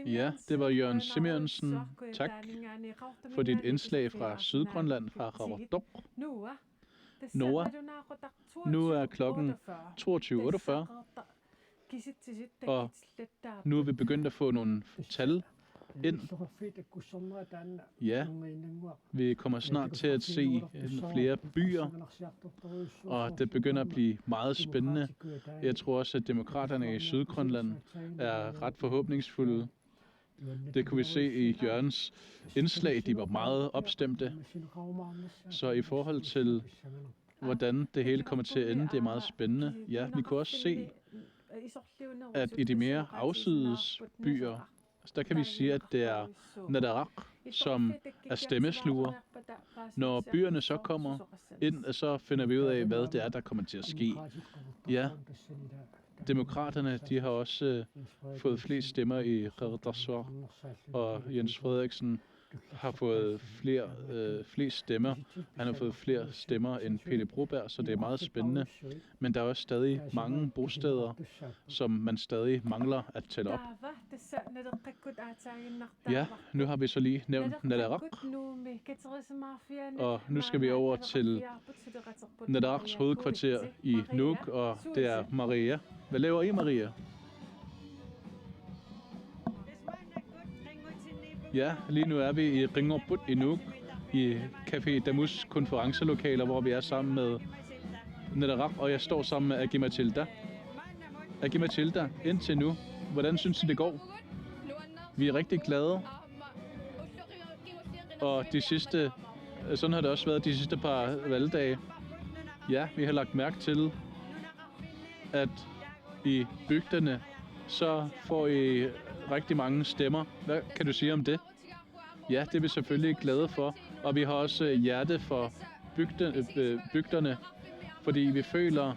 [SPEAKER 2] Ja, det var Jørgen Simonsen. Tak for dit indslag fra Sydgrønland, fra Qaqortoq. Noah, nu er klokken 22.48, og nu er vi begyndt at få nogle tal ind. Ja, vi kommer snart til at se flere byer, og det begynder at blive meget spændende. Jeg tror også, at demokraterne i Sydgrønland er ret forhåbningsfulde. Det kunne vi se i Jørgens indslag. De var meget opstemte. Så i forhold til, hvordan det hele kommer til at ende, det er meget spændende. Ja, vi kunne også se, at i de mere afsides byer, der kan vi sige, at det er Nadaraq, som er stemmesluger. Når byerne så kommer ind, så finder vi ud af, hvad det er, der kommer til at ske. Ja, demokraterne, de har også fået flest stemmer i Qaqortoq, og Jens Frederiksen har fået flest stemmer. Han har fået flere stemmer end Pelle Broberg, så det er meget spændende. Men der er også stadig mange bosteder, som man stadig mangler at tælle op. Ja, nu har vi så lige nævnt Nadaraq, og nu skal vi over til Nadaraqs hovedkvarter i Nuuk, og det er Maria. Hvad laver I, Maria? Ja, lige nu er vi i Ringerbut i Nuuk, i Café Damus konferencelokaler, hvor vi er sammen med Nadaraq, og jeg står sammen med Agi Matilda. Agi Matilda, indtil nu, hvordan synes I det går? Vi er rigtig glade, og sådan har det også været de sidste par valgdage. Ja, vi har lagt mærke til, at i bygderne, så får I rigtig mange stemmer. Hvad kan du sige om det? Ja, det er vi selvfølgelig glade for, og vi har også hjerte for bygderne, fordi vi føler,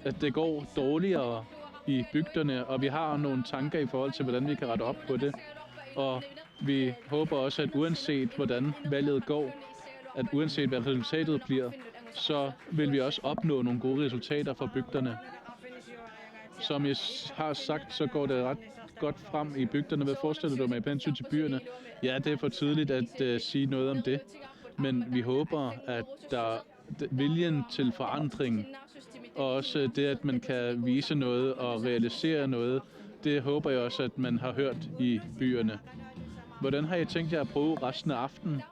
[SPEAKER 2] at det går dårligere i bygderne, og vi har nogle tanker i forhold til, hvordan vi kan rette op på det. Og vi håber også, at uanset hvordan valget går, at uanset hvad resultatet bliver, så vil vi også opnå nogle gode resultater for bygderne. Som jeg har sagt, så går det ret godt frem i bygderne. Hvad forestiller du med hensyn til byerne? Ja, det er for tidligt at sige noget om det. Men vi håber, at viljen til forandring, og også det, at man kan vise noget og realisere noget, det håber jeg også, at man har hørt i byerne. Hvordan har I tænkt jer at prøve resten af aftenen?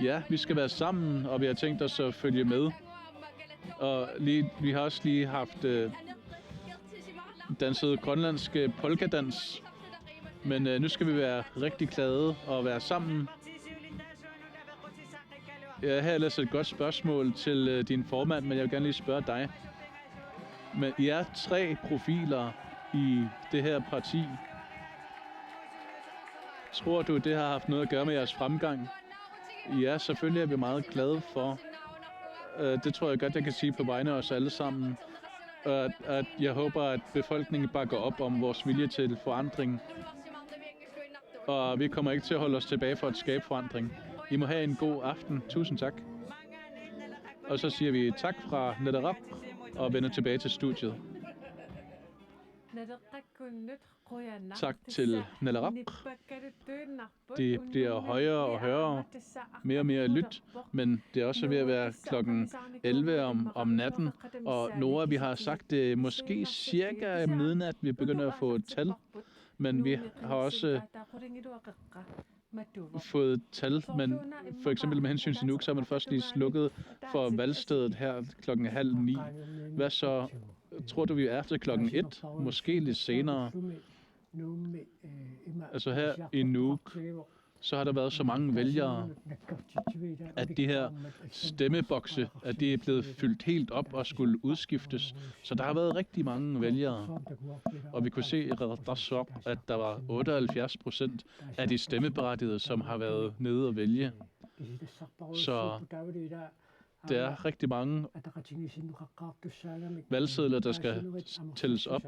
[SPEAKER 2] Ja, vi skal være sammen, og vi har tænkt os at følge med. Og vi har også lige haft danset grønlandske polkadans. Men nu skal vi være rigtig glade og være sammen. Jeg har ellers et godt spørgsmål til din formand, men jeg vil gerne lige spørge dig. Men I er 3 profiler i det her parti. Tror du, det har haft noget at gøre med jeres fremgang? Ja, selvfølgelig er vi meget glade for. Det tror jeg godt, jeg kan sige på vegne af os alle sammen. At jeg håber, at befolkningen bakker op om vores vilje til forandring. Og vi kommer ikke til at holde os tilbage for at skabe forandring. I må have en god aften. Tusind tak. Og så siger vi tak fra Nadaraq og vender tilbage til studiet. Tak til Nadaraq. Det bliver højere og højere, mere og mere lyt, men det er også ved at være klokken 11 om natten. Og Nora, vi har sagt, det måske cirka midnat, vi begynder at få et tal, men vi har også fået tal, men for eksempel med hensyn til Nuuk, så har man først lige slukket for valgstedet her klokken 8:30. Hvad så? Tror du, vi er efter klokken 1? Måske lidt senere. Altså her i Nuuk, så har der været så mange vælgere, at de her stemmebokse, at de er blevet fyldt helt op og skulle udskiftes. Så der har været rigtig mange vælgere. Og vi kunne se i Qaqortoq, at der var 78% af de stemmeberettigede, som har været nede og vælge. Så der er rigtig mange valgsedler, der skal tælles op.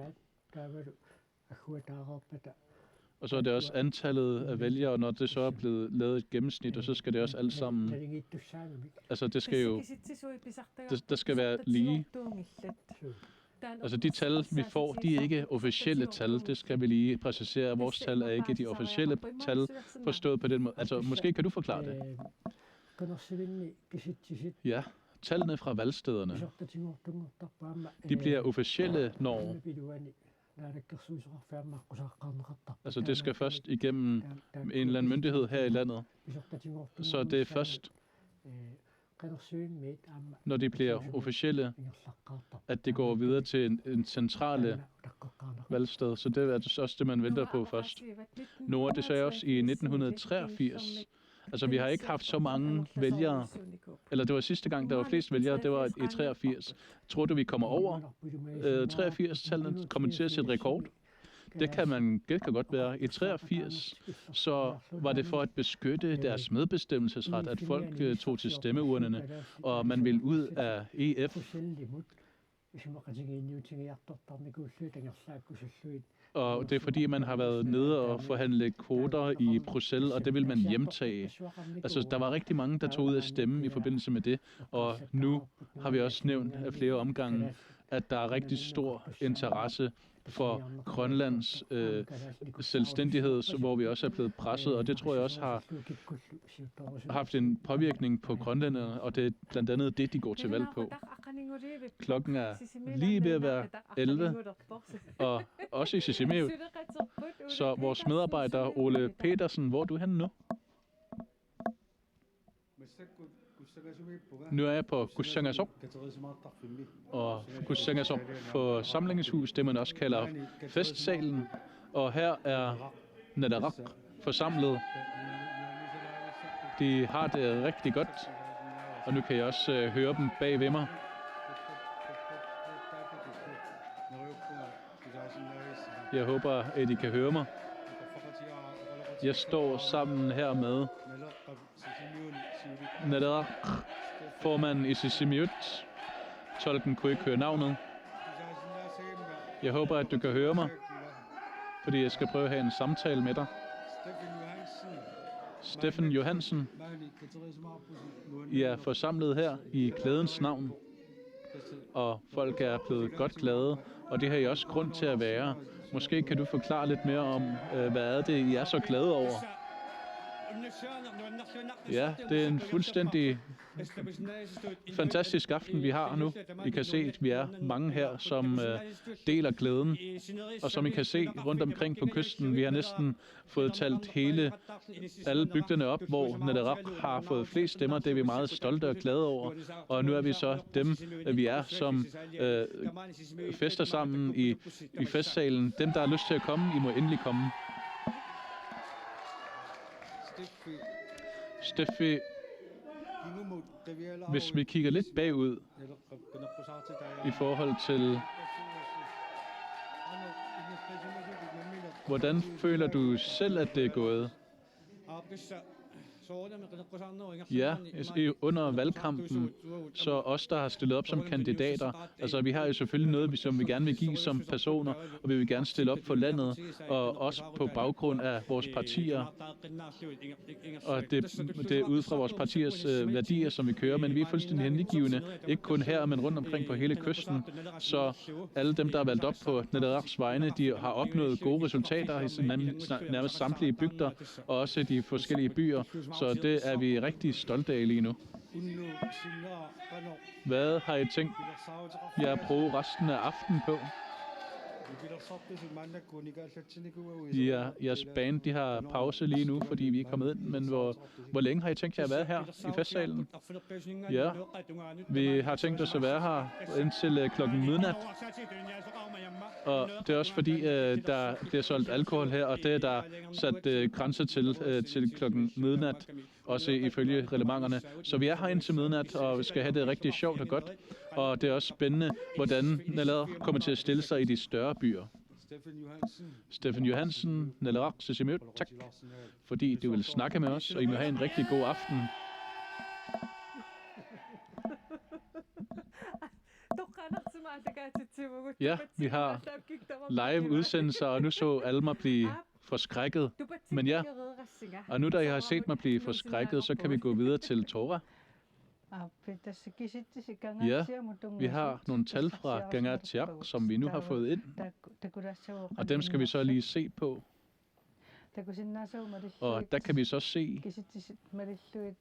[SPEAKER 2] Og så er det også antallet af vælgere, når det så er blevet lavet et gennemsnit, og så skal det også alt sammen. Altså det skal jo, der skal være lige. Altså de tal, vi får, de er ikke officielle tal. Det skal vi lige præcisere. Vores tal er ikke de officielle tal, forstået på den måde. Altså måske kan du forklare det? Ja, tallene fra valgstederne, de bliver officielle, når... Altså det skal først igennem en eller anden myndighed her i landet. Så det er først, når de bliver officielle, at det går videre til en centrale valgsted. Så det er også det, man venter på først. Nora, det sagde også i 1983. Altså vi har ikke haft så mange vælgere. Eller det var sidste gang, der var flest vælgere, det var i 83. Tror du, vi kommer over 83-tallene? Kommer til at sætte rekord? Det kan godt være. I 83, så var det for at beskytte deres medbestemmelsesret, at folk tog til stemmeurnerne, og man ville ud af EF. Og det er fordi, man har været nede og forhandle kvoter i Bruxelles, og det vil man hjemtage. Altså, der var rigtig mange, der tog ud af stemme i forbindelse med det, og nu har vi også nævnt af flere omgange, at der er rigtig stor interesse for Grønlands selvstændighed, hvor vi også er blevet presset, og det tror jeg også har haft en påvirkning på grønlænderne, og det er blandt andet det, de går til valg på. Klokken er lige ved at være 11, og også i Sisimiut. Så vores medarbejder, Ole Petersen, hvor er du henne nu? Nu er jeg på Kusangasok, og Kusangasok forsamlingshus, det man også kalder festsalen, og her er Nadarak forsamlet. De har det rigtig godt, og nu kan jeg også høre dem bag ved mig. Jeg håber, at I kan høre mig. Jeg står sammen her med Nadarak, formanden i Sisimiut. Tolken kunne ikke høre navnet. Jeg håber, at du kan høre mig, fordi jeg skal prøve at have en samtale med dig. Steffen Johansen, I er forsamlet her i glædens navn, og folk er blevet godt glade, og det har I også grund til at være. Måske kan du forklare lidt mere om, hvad er det, I er så glade over? Ja, det er en fuldstændig fantastisk aften, vi har nu. I kan se, at vi er mange her, som deler glæden. Og som I kan se rundt omkring på kysten, vi har næsten fået talt alle bygderne op, hvor Nadarak har fået flest stemmer. Det er vi meget stolte og glade over. Og nu er vi så dem, vi er, som fester sammen i festsalen. Dem, der har lyst til at komme, I må endelig komme. Steffi, hvis vi kigger lidt bagud i forhold til, hvordan føler du selv, at det er gået? Ja, under valgkampen, så os, der har stillet op som kandidater, altså vi har jo selvfølgelig noget, som vi gerne vil give som personer, og vi vil gerne stille op for landet, og også på baggrund af vores partier, og det er ud fra vores partiers værdier, som vi kører, men vi er fuldstændig hengivne, ikke kun her, men rundt omkring på hele kysten, så alle dem, der er valgt op på Nadaraks vegne, de har opnået gode resultater i nærmest samtlige bygder, og også de forskellige byer, så det er vi rigtig stolte af lige nu. Hvad har I tænkt jer at bruge resten af aftenen på? Ja, jeres band, de har pause lige nu, fordi vi er kommet ind, men hvor længe har I tænkt jer at være her i festsalen? Ja, vi har tænkt os at være her indtil klokken midnat. Og det er også fordi, der bliver solgt alkohol her, og det er der sat grænser til klokken midnat, også ifølge reglementerne. Så vi er her indtil midnat, og vi skal have det rigtig sjovt og godt. Og det er også spændende, hvordan Nadarak kommer til at stille sig i de større byer. Steffen Johansen, Nadarak, Sisimiut, tak, fordi du vil snakke med os, og I må have en rigtig god aften. Ja, vi har live udsendelser, og nu så alle mig blive forskrækket. Men ja, og nu da jeg har set mig blive forskrækket, så kan vi gå videre til Tora. Ja, vi har nogle tal fra Gangatiaq, som vi nu har fået ind, og dem skal vi så lige se på. Og der kan vi så se,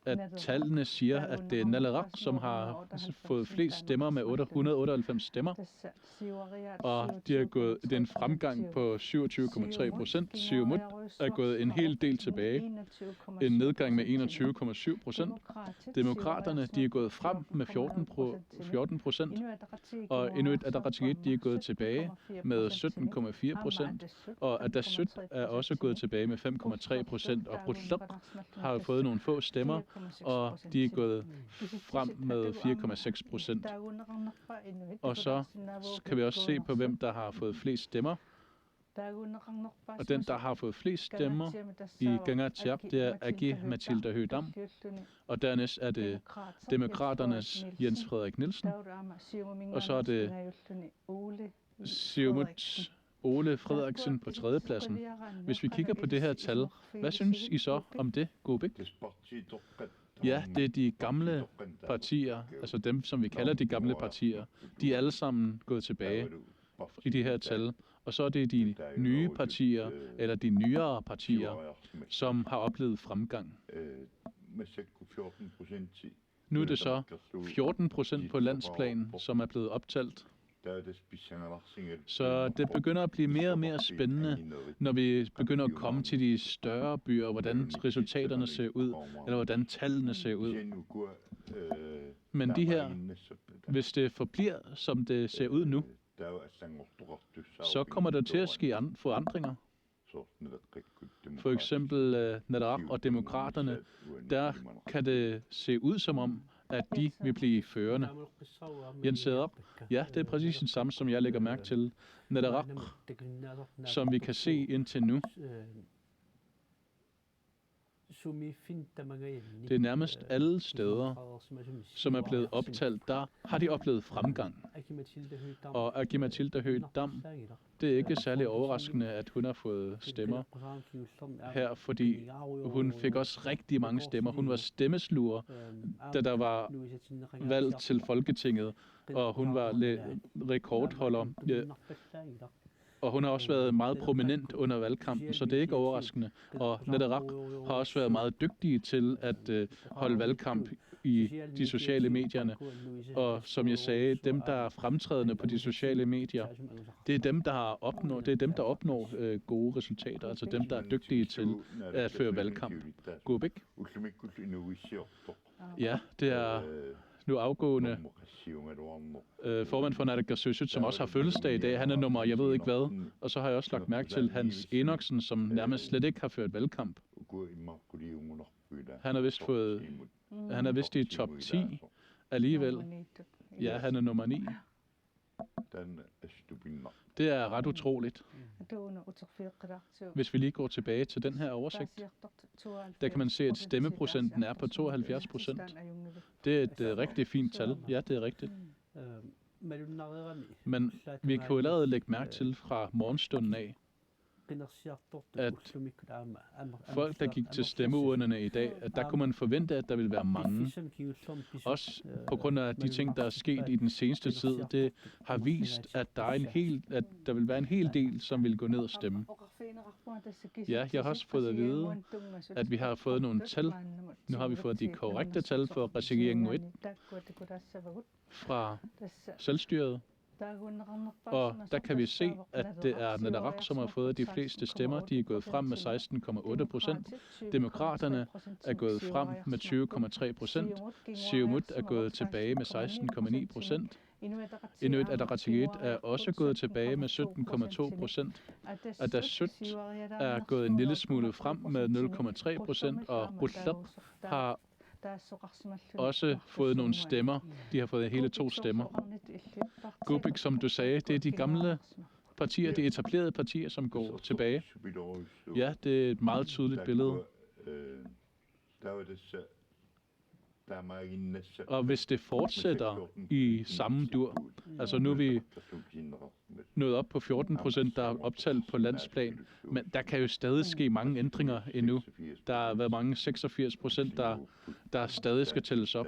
[SPEAKER 2] at tallene siger, at det er Naleraq, som har fået flest stemmer med 198 stemmer. Og det er en fremgang på 27,3%. Siumut er gået en hel del tilbage. En nedgang med 21,7%. Demokraterne, de er gået frem med 14%. Og Inuit Ataqatigiit, de er gået tilbage med 17,4%. Og Atassut er også gået tilbage med 5,3%, og Qutlaq har jo fået nogle få stemmer, og de er gået frem med 4,6%. Og så kan vi også se på, hvem der har fået flest stemmer. Og den, der har fået flest stemmer i Gangatiaq, det er Agi Mathilda Høgh-Dam. Og dernæst er det Demokraternes Jens Frederik Nielsen. Og så er det Siumuts Ole Frederiksen på tredjepladsen. Hvis vi kigger på det her tal, hvad synes I så om det, Gobik? Ja, det er de gamle partier, altså dem, som vi kalder de gamle partier. De er alle sammen gået tilbage i de her tal. Og så er det de nye partier, eller de nyere partier, som har oplevet fremgang. Nu er det så 14% på landsplan, som er blevet optalt. Så det begynder at blive mere og mere spændende, når vi begynder at komme til de større byer, hvordan resultaterne ser ud, eller hvordan tallene ser ud. Men de her, hvis det forbliver, som det ser ud nu, så kommer der til at ske forandringer. For eksempel Naleraq og Demokraterne, der kan det se ud som om, at de vil blive førende. Jens Haderup, ja, det er præcis det samme, som jeg lægger mærke til. Naleraq, som vi kan se indtil nu, det er nærmest alle steder, som er blevet optalt, der har de oplevet fremgang. Og Agi Mathilda Høgh-Dam, det er ikke særlig overraskende, at hun har fået stemmer her, fordi hun fik også rigtig mange stemmer. Hun var stemmesluger, da der var valg til Folketinget, og hun var rekordholder. Og hun har også været meget prominent under valgkampen, så det er ikke overraskende. Og Naleraq har også været meget dygtige til at holde valgkamp i de sociale medierne. Og som jeg sagde, dem, der er fremtrædende på de sociale medier, det er dem, der opnår gode resultater. Altså dem, der er dygtige til at føre valgkamp. Gobik? Ja, det er nu afgående formand for Naalakkersuisut, som også har fødselsdag i dag. Han er nummer, jeg ved ikke hvad. Og så har jeg også lagt mærke til Hans Enoksen, som nærmest slet ikke har ført valgkamp. Han er vist i top 10 alligevel. Ja, han er nummer 9. Det er ret utroligt. Hvis vi lige går tilbage til den her oversigt, der kan man se, at stemmeprocenten er på 72%. Det er et rigtig fint tal. Ja, det er rigtigt. Men vi kan jo allerede lægge mærke til fra morgenstunden af, at folk, der gik til stemmeurnerne i dag, at der kunne man forvente, at der ville være mange. Også på grund af de ting, der er sket i den seneste tid, det har vist, at der vil være en hel del, som vil gå ned og stemme. Ja, jeg har også fået at vide, at vi har fået nogle tal. Nu har vi fået de korrekte tal for Qasigiannguit fra selvstyret. Og der kan vi se, at det er Naleraq, som har fået de fleste stemmer. De er gået frem med 16,8%. Demokraterne er gået frem med 20,3%. Siumut er gået tilbage med 16,9%. Inuit Ataqatigiit er også gået tilbage med 17,2%. Atassut er gået en lille smule frem med 0,3%. Og Qutlaq har også fået nogle stemmer. De har fået hele 2 stemmer. Gobik, som du sagde, det er de gamle partier, de etablerede partier, som går tilbage. Ja, det er et meget tydeligt billede. Og hvis det fortsætter i samme dur, altså nu er vi nået op på 14%, der er optalt på landsplan, men der kan jo stadig ske mange ændringer endnu. Der har været mange 86%, der stadig skal tælles op.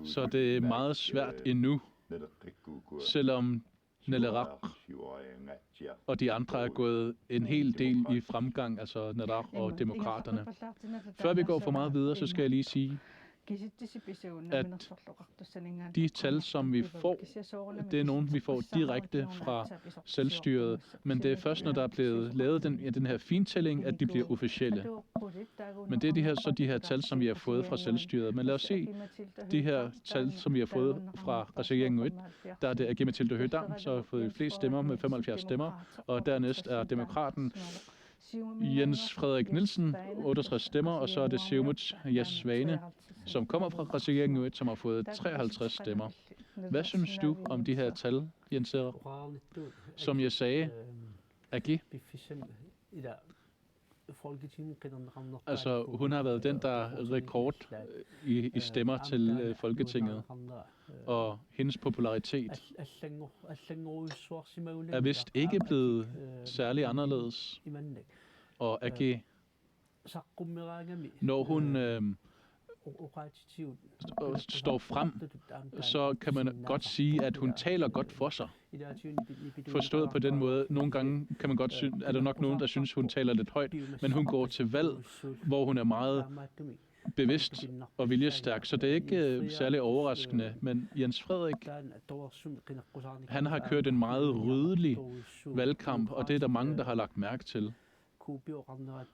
[SPEAKER 2] Så det er meget svært endnu, selvom Nalerak og de andre er gået en hel del i fremgang, altså Nalerak og demokraterne. Før vi går for meget videre, så skal jeg lige sige, at de tal, som vi får, det er nogle, vi får direkte fra selvstyret. Men det er først, når der er blevet lavet den her fintælling, at de bliver officielle. Men det er de her tal, som vi har fået fra selvstyret. Men lad os se de her tal, som vi har fået fra regeringen 1. Der er det Aki-Mathilde Høegh-Dam, så har fået flest stemmer med 75 stemmer. Og dernæst er demokraten Jens Frederik Nielsen, 68 stemmer, og så er det Siumuts Jes Svane, som kommer fra regeringen 1, som har fået 53 stemmer. Hvad synes du om de her tal, Jens Erik? Som jeg sagde, Agi? Altså, hun har været den, der er rekord i stemmer til Folketinget, og hendes popularitet er vist ikke blevet særlig anderledes. Og Agi, når hun står frem, så kan man godt sige, at hun taler godt for sig. Forstået på den måde, nogle gange kan man godt er der nok nogen, der synes, hun taler lidt højt, men hun går til valg, hvor hun er meget bevidst og viljestærk, så det er ikke særlig overraskende. Men Jens Frederik, han har kørt en meget rydelig valgkamp, og det er der mange, der har lagt mærke til.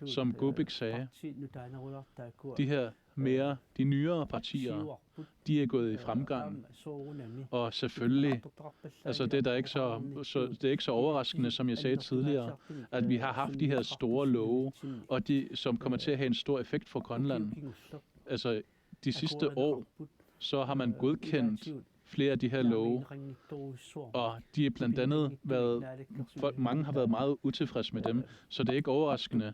[SPEAKER 2] Som Gubik sagde, de nyere partier, de er gået i fremgang. Og selvfølgelig, altså det er ikke så overraskende, som jeg sagde tidligere, at vi har haft de her store love, og som kommer til at have en stor effekt for Grønland. Altså de sidste år, så har man godkendt flere af de her love, og de er blandt andet mange har været meget utilfredse med dem, så det er ikke overraskende,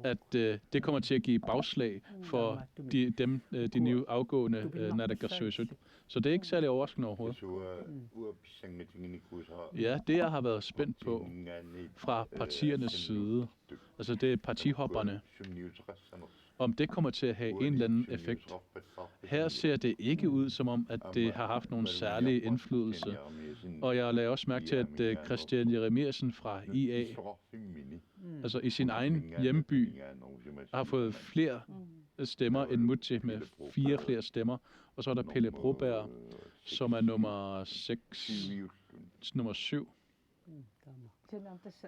[SPEAKER 2] at det kommer til at give bagslag for de nye afgående naalakkersuisut. Så det er ikke særlig overraskende overhovedet. Ja, det jeg har været spændt på fra partiernes side, altså det er partihopperne, om det kommer til at have en eller anden effekt. Her ser det ikke ud som om, at det har haft nogen særlig indflydelse. Og jeg lagde også mærke til, at Christian Jeremiasen fra IA, altså i sin egen hjemby, har fået flere stemmer end Mutti med 4 flere stemmer. Og så er der Pelle Broberg, som er nummer 7.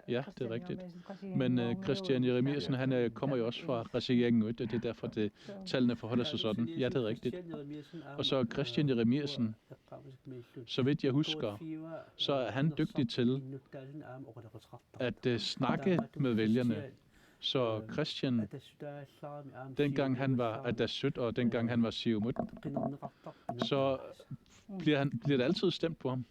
[SPEAKER 2] Ja, det er rigtigt. Men Christian Jeremiasen, han kommer jo også fra regeringen 1, og det er derfor, tallene forholder sig sådan. Ja, det er rigtigt. Og så Christian Jeremiasen, så vidt jeg husker, så er han dygtig til at snakke med vælgerne. Så Christian, dengang han var Atassut, og dengang han var Siumut, så bliver der altid stemt på ham.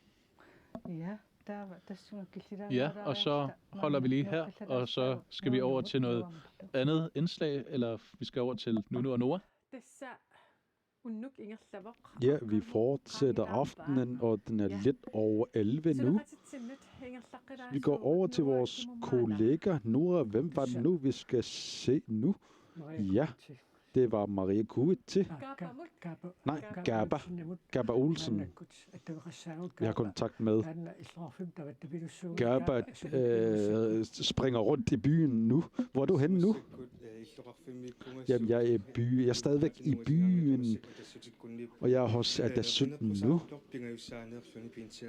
[SPEAKER 2] Ja, og så holder vi lige her, og så skal vi over til noget andet indslag, eller vi skal over til Nunu og Noah.
[SPEAKER 3] Ja, vi fortsætter aftenen, og den er lidt over 11 nu. Vi går over til vores kollega Nora. Hvem var det nu, vi skal se nu? Ja, det var Maria Kuitti. Nej, Gaba Olsen. Jeg har kontakt med. Gaba springer rundt i byen nu. Hvor er du henne nu? Jamen, jeg er i byen. Jeg er stadigvæk i byen. Og jeg er hos Atassut nu.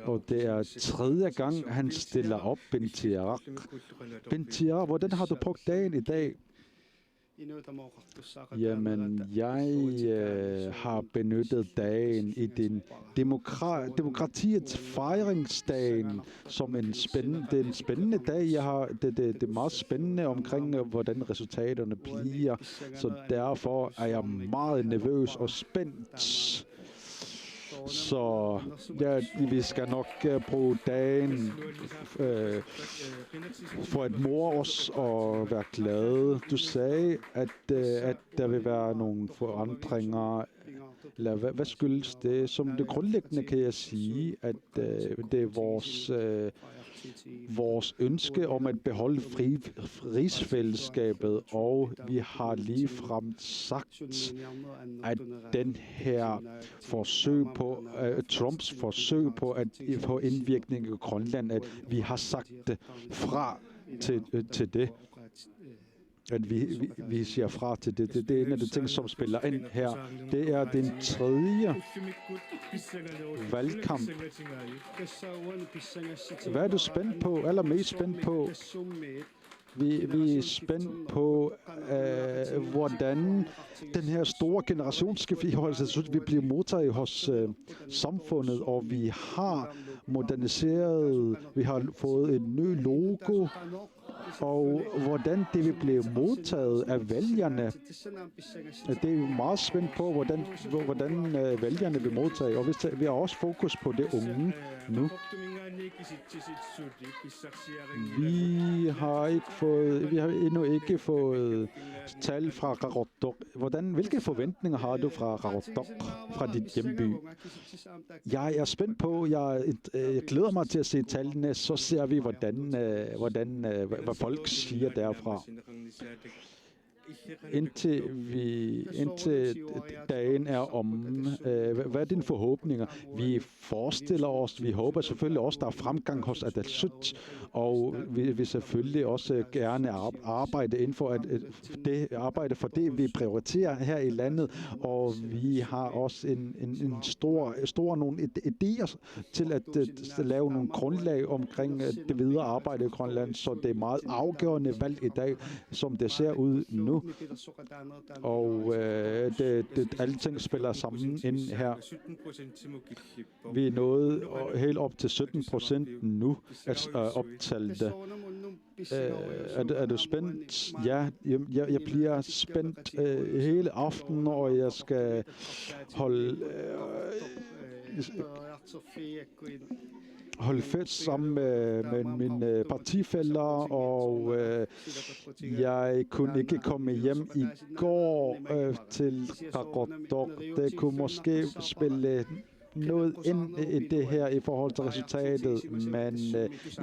[SPEAKER 3] Og det er 3. gang, han stiller op, Bintiarak. Bintiarak, hvordan har du brugt dagen i dag? Jamen, jeg har benyttet dagen i demokratiets fejringsdagen som en spændende dag. Det er meget spændende omkring, hvordan resultaterne bliver. Så derfor er jeg meget nervøs og spændt. Så ja, vi skal nok bruge dagen for at more os og være glade. Du sagde, at der vil være nogle forandringer. Eller hvad skyldes det? Som det grundlæggende kan jeg sige, at det er vores vores ønske om at beholde rigsfællesskabet, og vi har ligefrem sagt, at den her forsøg på, Trumps forsøg på at få indvirkning i Grønland, at vi har sagt det fra til det. At vi siger fra til det. Det er en af de ting, som spiller ind her. Det er den tredje valgkamp. Hvad er du spændt på? Allermest spændt på? Vi er spændt på, hvordan den her store generationsskift i højst vi bliver modtaget hos samfundet, og vi har moderniseret, vi har fået et ny logo, og hvordan det vil blive modtaget af vælgerne. Det er jo meget spændt på, hvordan vælgerne vil modtage, og vi har også fokus på det unge nu. Vi har endnu ikke fået tal fra Qaqortoq. Hvilke forventninger har du fra Qaqortoq, fra dit hjemby? Jeg er spændt på, jeg glæder mig til at se tallene, så ser vi, hvad folk siger derfra. Indtil dagen er om, hvad er dine forhåbninger? Vi forestiller os, vi håber selvfølgelig også, der er fremgang hos Atassut, og vi vil selvfølgelig også gerne arbejde inden for arbejde for det, vi prioriterer her i landet, og vi har også en stor nogle idéer til at lave nogle grundlag omkring det videre arbejde i Grønland, så det er meget afgørende valg i dag, som det ser ud nu. Og alting spiller sammen ind her. Vi er nået helt op til 17% nu at optælle det. Er du spændt? Ja, jeg bliver spændt hele aftenen, og jeg skal holde fest sammen med mine partifæller, og jeg kunne ikke komme hjem i går til Qaqortoq. Det kunne måske spille noget ind i det her i forhold til resultatet, men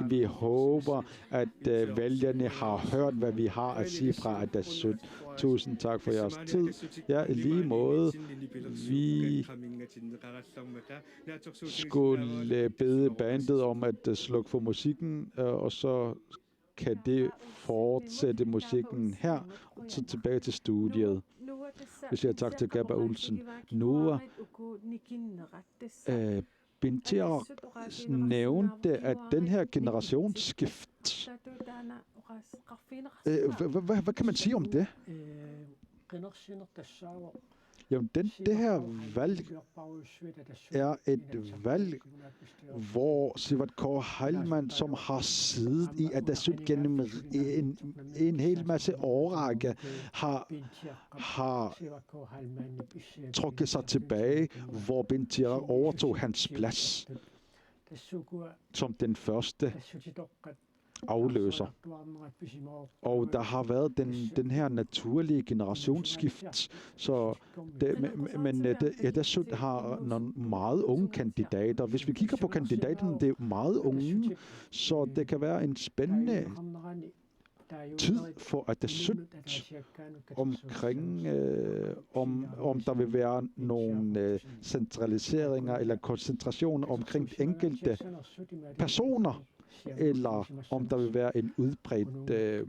[SPEAKER 3] vi håber, at vælgerne har hørt, hvad vi har at sige fra Atassut. Tusind tak for jeres tid. Ja, i lige måde. Vi skulle bede bandet om at slukke for musikken, og så kan det fortsætte musikken her, og så tilbage til studiet. Vi siger tak til Gabba Olsen. Nu Bintiar nævnte, at den her generationsskift... Hvad kan man sige om det? Jamen, det her valg er et valg, hvor Sivat Kaur Heilmann, som har siddet i Atassut gennem en hel masse årrække, har trukket sig tilbage, hvor Bintiar overtog hans plads som den første afløser. Og der har været den her naturlige generationsskift, så Atassut har nogle meget unge kandidater. Hvis vi kigger på kandidaterne, det er meget unge, så det kan være en spændende tid for Atassut omkring, om der vil være nogle centraliseringer eller koncentrationer omkring enkelte personer, eller om der vil være en udbredt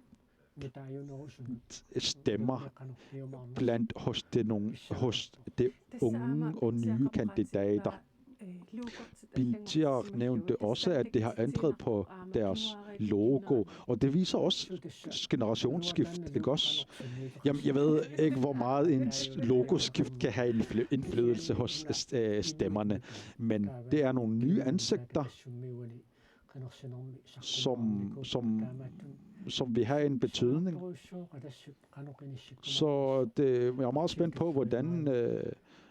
[SPEAKER 3] stemmer hos de unge og nye kandidater. Bintiar nævnte også, at det har ændret på deres logo, og det viser også generationsskift, ikke også? Jamen, jeg ved ikke, hvor meget en logoskift kan have indflydelse hos stemmerne, men det er nogle nye ansigter, som vil have en betydning. Så jeg er meget spændt på, hvordan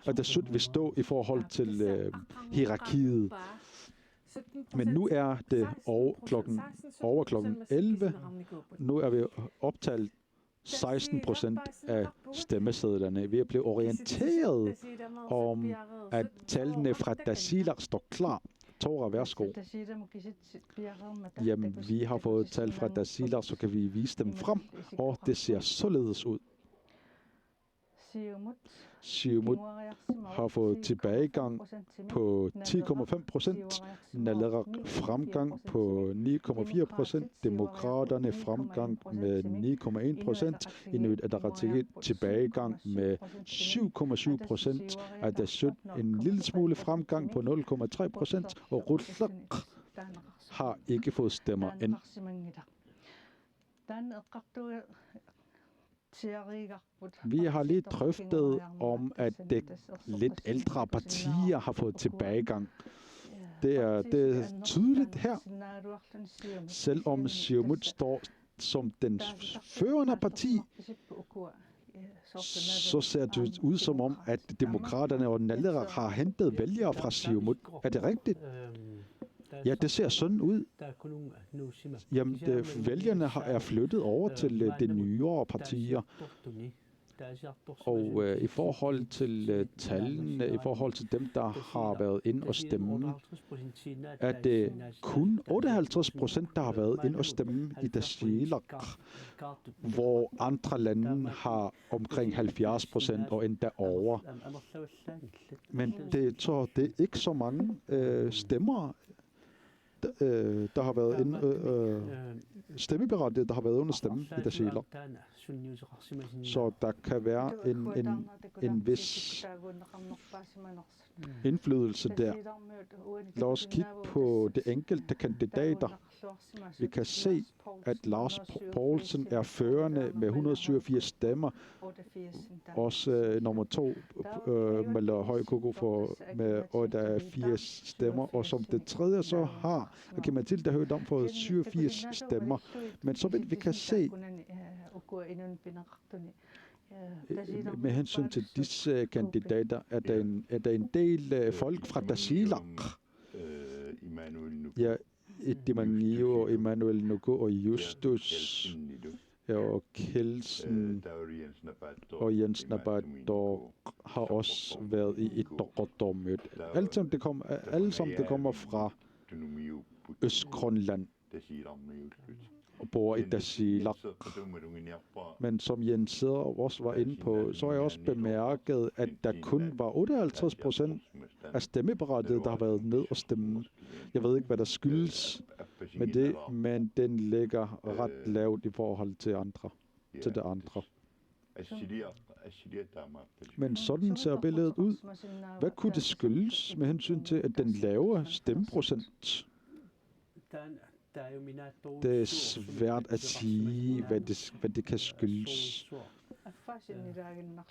[SPEAKER 3] Atassut vil stå i forhold til hierarkiet. Men nu er det over klokken 11. Nu er vi optalt 16% af stemmesedlerne. Vi er blevet orienteret om, at tallene fra Tasiilaq står klar. Tora, værsgo. Jamen, vi har fået tal fra Dasila, så kan vi vise dem frem, og det ser således ud. Siumut har fået tilbagegang på 10,5%, Nalerak fremgang på 9,4%, Demokraterne fremgang med 9,1%, Inuit Ataqatigiit tilbagegang med 7,7%, Atassut en lille smule fremgang på 0,3%, og Rutlaq har ikke fået stemmer end. Vi har lige drøftet om, at det lidt ældre partier har fået tilbagegang. Det er tydeligt her. Selvom Siumut står som den førende parti, så ser det ud som om, at Demokraterne og Nalerak har hentet vælgere fra Siumut. Er det rigtigt? Ja, det ser sådan ud. Jamen, vælgerne er flyttet over til de nyere partier. Og i forhold til tallene, i forhold til dem, der har været ind og stemme, er det kun 58%, der har været ind og stemme i Tasiilaq, hvor andre lande har omkring 70% og endda over. Men det er ikke så mange stemmer, der har været stemmeberettiget, der har været under stemme i Tasiilaq. Så der kan være en vis indflydelse der. Lad os kigge på de enkelte kandidater. Vi kan se, at Lars Poulsen er førende med 187 stemmer. Også nummer 2, Mala Højkoko med 88 stemmer. Og som det tredje så har Aki-Matilda Højdam fået 87 stemmer. Men så vidt vi kan se, med hensyn til disse kandidater, er der en del folk fra Tasiilaq. Ja, Edimangio og Emmanuel Nuku og Justus og Kelsen og Jens Nabator har også været i et Rotormøde. Alle sammen det kommer fra Østgrønland og bor i Tasiilaq. Men som Jens Sæder også var inde på, så har jeg også bemærket, at der kun var 58% af stemmeberettigede, der har været ned og stemme. Jeg ved ikke, hvad der skyldes med det, men den ligger ret lavt i forhold til det andre. Men sådan ser billedet ud. Hvad kunne det skyldes med hensyn til, at den lave stemmeprocent? Det er svært at sige, hvad det kan skyldes.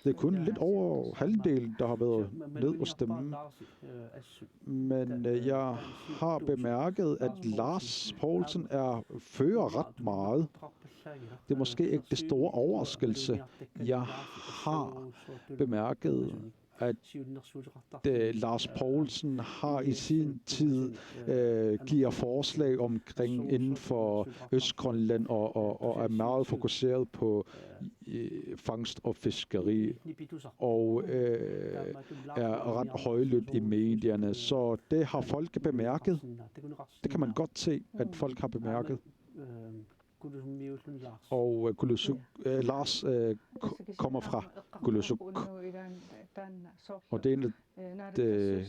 [SPEAKER 3] Det er kun lidt over halvdelen, der har været ned og stemme. Men jeg har bemærket, at Lars Poulsen fører ret meget. Det er måske ikke det store overraskelse. Jeg har bemærket, at Lars Poulsen har i sin tid giver forslag omkring inden for Østgrønland og er meget fokuseret på fangst og fiskeri og er ret højlydt i medierne. Så det har folk bemærket. Det kan man godt se, at folk har bemærket. Og Lars kommer fra Kulusuk. Og det er en af de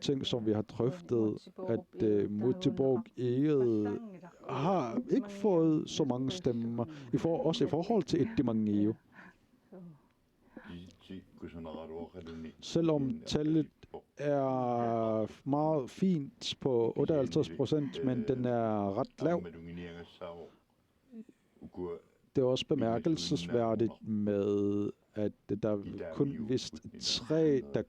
[SPEAKER 3] ting, som vi har drøftet, at Muteborg har ikke fået så mange stemmer, også i forhold til Edimangio. Selvom tallet er meget fint på 58%, men den er ret lav. Det er også bemærkelsesværdigt med, at der er kun vist 3, der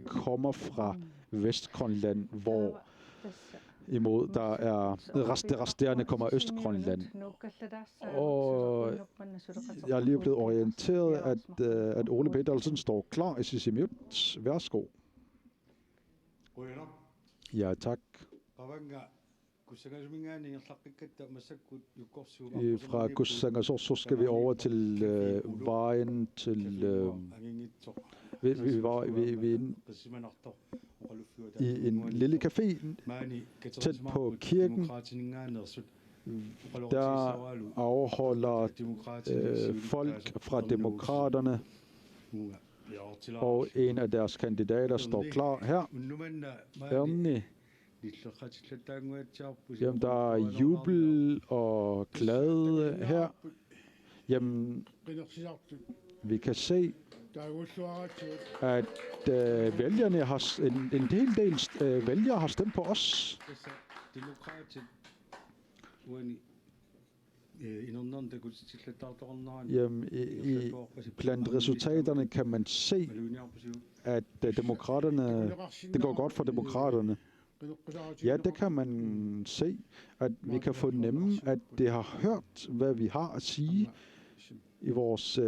[SPEAKER 3] kommer fra Vestgrønland, hvor imod der er det resterende kommer Østgrønland. Og jeg er lige blevet orienteret, at Ole Petersen står klar i Sisimiut. Værsgo. Ja, tak. Fra Kussangasor, så skal vi over til vejen til... i en lille café tæt på kirken. Der afholder folk fra demokraterne, og en af deres kandidater står klar her. Jamen, der er jubel og glæde her. Jamen, vi kan se, at vælgerne har en hel del vælgere har stemt på os. Jamen, blandt resultaterne kan man se, at demokraterne, det går godt for demokraterne. Ja, det kan man se, at vi kan fornemme, at det har hørt, hvad vi har at sige i vores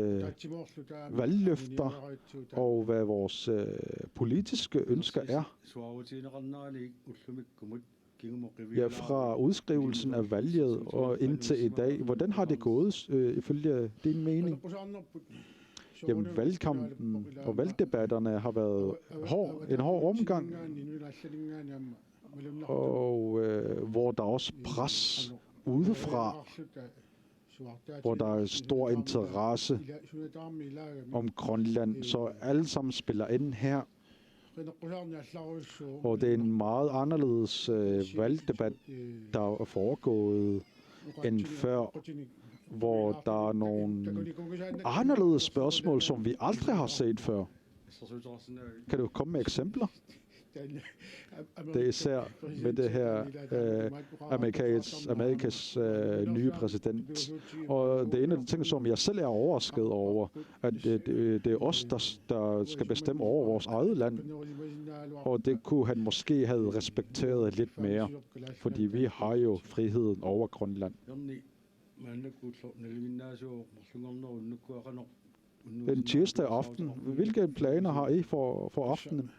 [SPEAKER 3] valgløfter og hvad vores politiske ønsker er. Ja, fra udskrivelsen af valget og indtil i dag. Hvordan har det gået ifølge din mening? Jamen, valgkampen og valgdebatterne har været en hård omgang, og hvor der er også pres udefra, hvor der er stor interesse om Grønland, så alle sammen spiller ind her. Og det er en meget anderledes valgdebat, der er foregået end før, hvor der er nogle anderledes spørgsmål, som vi aldrig har set før. Kan du komme med eksempler? Det er især med det her Amerikas nye præsident. Og det er en af de ting, som jeg selv er overrasket over, at det er os, der skal bestemme over vores eget land. Og det kunne han måske have respekteret lidt mere, fordi vi har jo friheden over Grønland. En tirsdag aften. Hvilke planer har I for aftenen?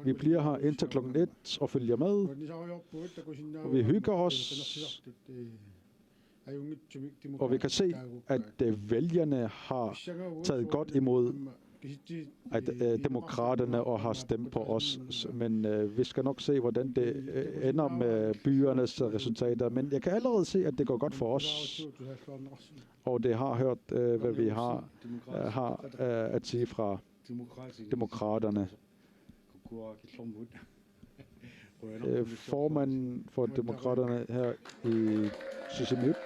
[SPEAKER 3] Vi bliver her indtil klokken 1 og følger med. Og vi hygger os. Og vi kan se, at vælgerne har taget godt imod at demokraterne og har stemt på os. Men vi skal nok se, hvordan det ender med byernes resultater. Men jeg kan allerede se, at det går godt for os. Og det har hørt, hvad vi har at sige fra demokraterne. Formanden for demokraterne her i Sisimiut.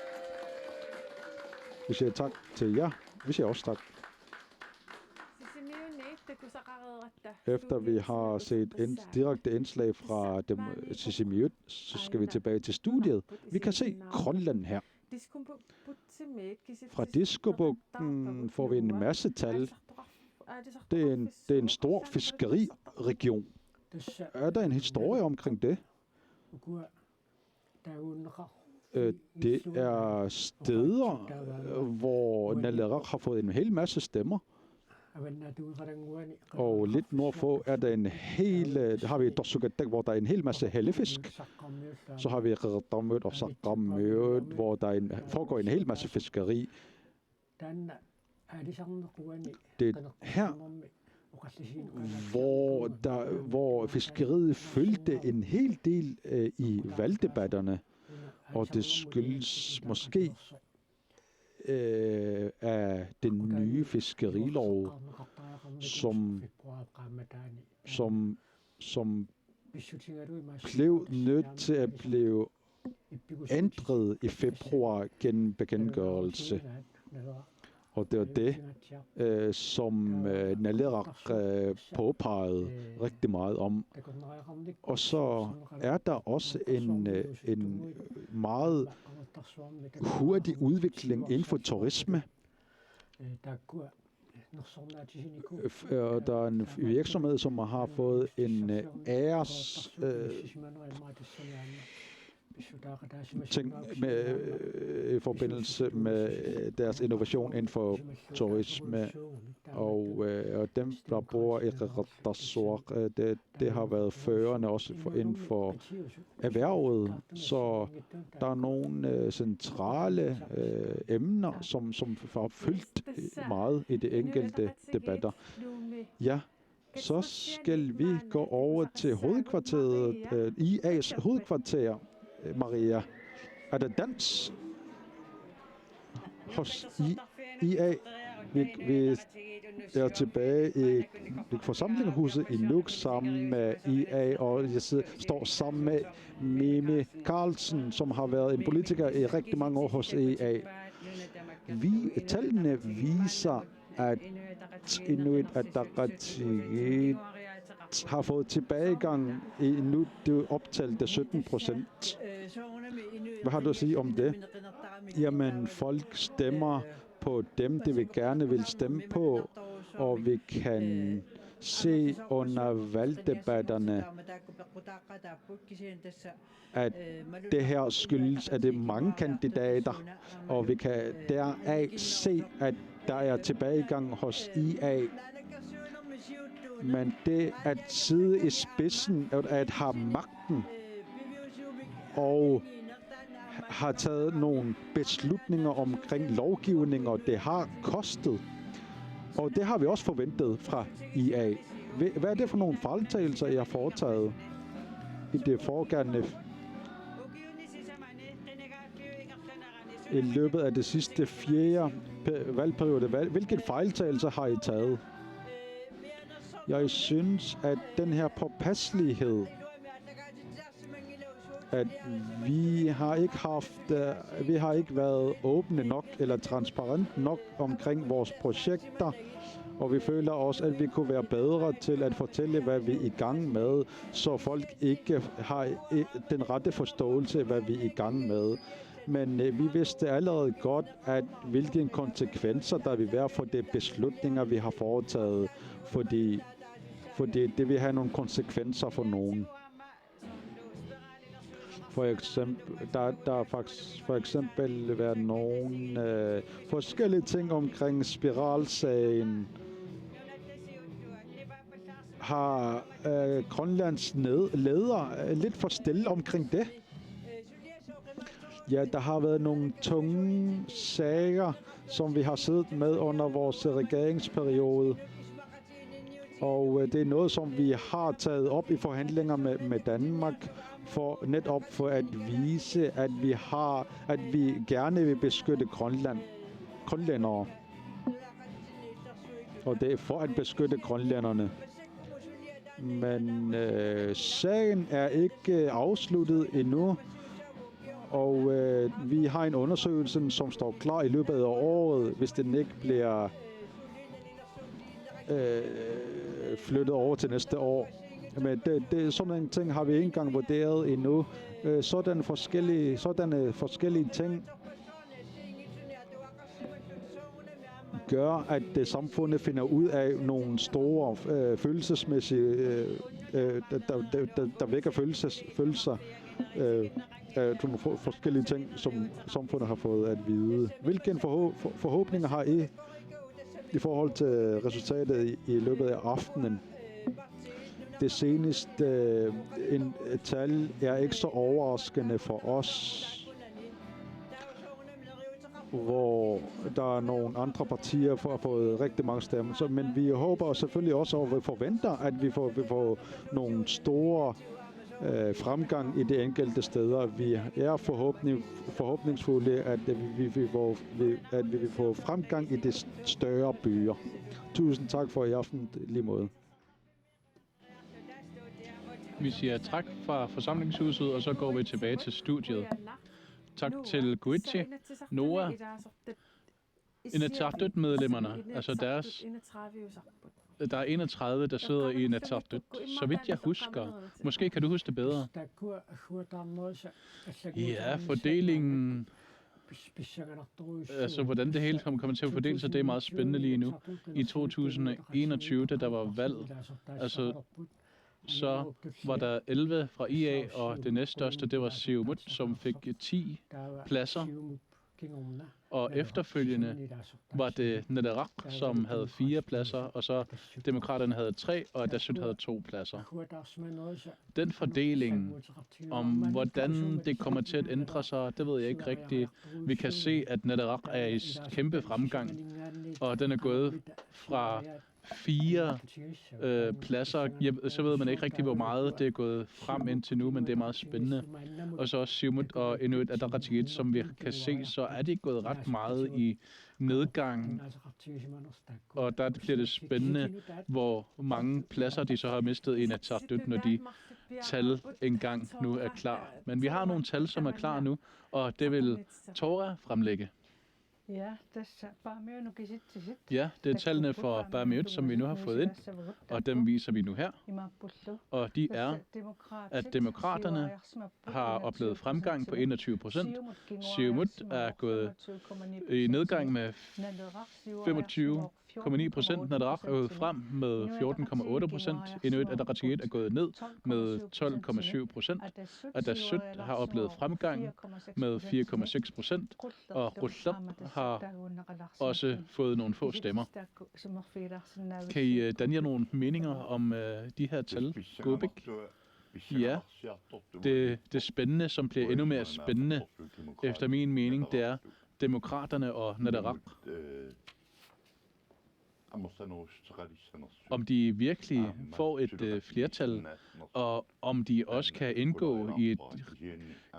[SPEAKER 3] Vi siger tak til jer. Vi siger også tak. Efter vi har set direkte indslag fra Sisimiut, så skal vi tilbage til studiet. Vi kan se Grønland her. Fra Diskobugten får vi en masse tal. Det er en stor fiskeriregion. Er der en historie omkring det? Det er steder, hvor Naleaq har fået en hel masse stemmer. Og lidt nordpå er der har vi Dorsugatek, hvor der er en hel masse hellefisk. Så har vi Rirtamøt og Saqamøt, hvor der foregår en hel masse fiskeri. Det er her, hvor fiskeriet fyldte en hel del i valgdebatterne, og det skyldes måske af den nye fiskerilov, som blev nødt til at blive ændret i februar gennem bekendtgørelse. Og det var det, som Naleaq påpegede rigtig meget om. Og så er der også en meget hurtig udvikling inden for turisme. Der er en virksomhed, som har fået en æres ting i forbindelse med deres innovation inden for turisme, og dem, der bor i Rirtamøt, det har været førende også inden for erhvervet, så der er nogle centrale emner, som har fyldt meget i de enkelte debatter. Ja, Så skal vi gå over til hovedkvarteret, IA's hovedkvarter, Maria. Er der dans hos IA? Vi er tilbage i forsamlingshuset i Nuuk sammen med IA, og jeg står sammen med Mimi Carlsen, som har været en politiker i rigtig mange år hos IA. Tallene viser, at Inuit Ataqatigiit har fået tilbagegang i Inuit, det optalte 17%. Hvad har du at sige om det? Jamen, folk stemmer på dem, det vi gerne vil stemme på, og vi kan se under valgdebatterne, at det her skyldes, at det er mange kandidater, og vi kan deraf se, at der er tilbagegang hos IA. Men det at sidde i spidsen, at have magten, og har taget nogle beslutninger omkring lovgivning, og det har kostet. Og det har vi også forventet fra IA. Hvad er det for nogle fejltagelser, jeg har foretaget i det foregående i løbet af det sidste 4. valgperiode? Hvilke fejltagelser har I taget? Jeg synes, at den her påpasselighed, at vi har ikke været åbne nok eller transparent nok omkring vores projekter, og vi føler også, at vi kunne være bedre til at fortælle, hvad vi er i gang med, så folk ikke har den rette forståelse af, hvad vi er i gang med. Men vi vidste allerede godt, at hvilke konsekvenser der vil være for de beslutninger, vi har foretaget, fordi det vil have nogle konsekvenser for nogen. For eksempel været nogle forskellige ting omkring spiralsagen. Har Grønlands leder lidt for stille omkring det? Ja, der har været nogle tunge sager, som vi har siddet med under vores regeringsperiode. Og det er noget, som vi har taget op i forhandlinger med Danmark, for netop for at vise, at vi gerne vil beskytte grønlændere. Og det er for at beskytte grønlænderne. Men sagen er ikke afsluttet endnu. Og vi har en undersøgelse, som står klar i løbet af året, hvis den ikke bliver flyttet over til næste år. Men sådan en ting har vi ikke engang vurderet endnu. Sådanne forskellige ting gør, at samfundet finder ud af nogle store følelsesmæssige, der vækker følelser. Nogle forskellige ting, som samfundet har fået at vide. Hvilke forhåbninger har I forhold til resultatet i løbet af aftenen? Det seneste tal er ikke så overraskende for os, hvor der er nogle andre partier, for at få rigtig mange stemmer. Men vi håber selvfølgelig også, og vi forventer, at vi får nogle store fremgang i de enkelte steder. Vi er forhåbningsfulde, at vi vil få fremgang i de større byer. Tusind tak for i aften, lige måde.
[SPEAKER 2] Vi siger tak fra forsamlingshuset, og så går vi tilbage til studiet. Tak til Guichi, Noah, Inatsisartut-medlemmerne, altså der er 31, der sidder i Inatsisartut. Så vidt jeg husker. Måske kan du huske det bedre. Ja, fordelingen. Altså, hvordan det hele kommer til at fordele sig, det er meget spændende lige nu. I 2021, da der var valg, altså, så var der 11 fra IA, og det næststørste, det var Siumut, som fik 10 pladser. Og efterfølgende var det Naleraq, som havde 4 pladser, og så Demokraterne havde 3, og Atassut havde 2 pladser. Den fordeling, om hvordan det kommer til at ændre sig, det ved jeg ikke rigtigt. Vi kan se, at Naleraq er i kæmpe fremgang, og den er gået fra 4 pladser. Så ved man ikke rigtig, hvor meget det er gået frem indtil nu, men det er meget spændende. Og så også Siumut og Inuit Ataqatigiit, som vi kan se, så er det gået ret meget i nedgang. Og der bliver det spændende, hvor mange pladser de så har mistet i Inatsisartut, når de tal engang nu er klar. Men vi har nogle tal, som er klar nu, og det vil Tora fremlægge. Ja, det er tallene for Bamiyut, som vi nu har fået ind, og dem viser vi nu her. Og de er, at demokraterne har oplevet fremgang på 21%. Siumut er gået i nedgang med 25,9%. Nadaraq er gået frem med 14,8%. Inuit Ataqatigiit er gået ned med 12,7%. Atassut har oplevet fremgang med 4,6%. Og Rullaq har også fået nogle få stemmer. Kan I danne nogle meninger om de her tal? Gubik? Ja, det spændende, som bliver endnu mere spændende, efter min mening, det er demokraterne og Nadaraq. Om de virkelig får et flertal, og om de også kan indgå i et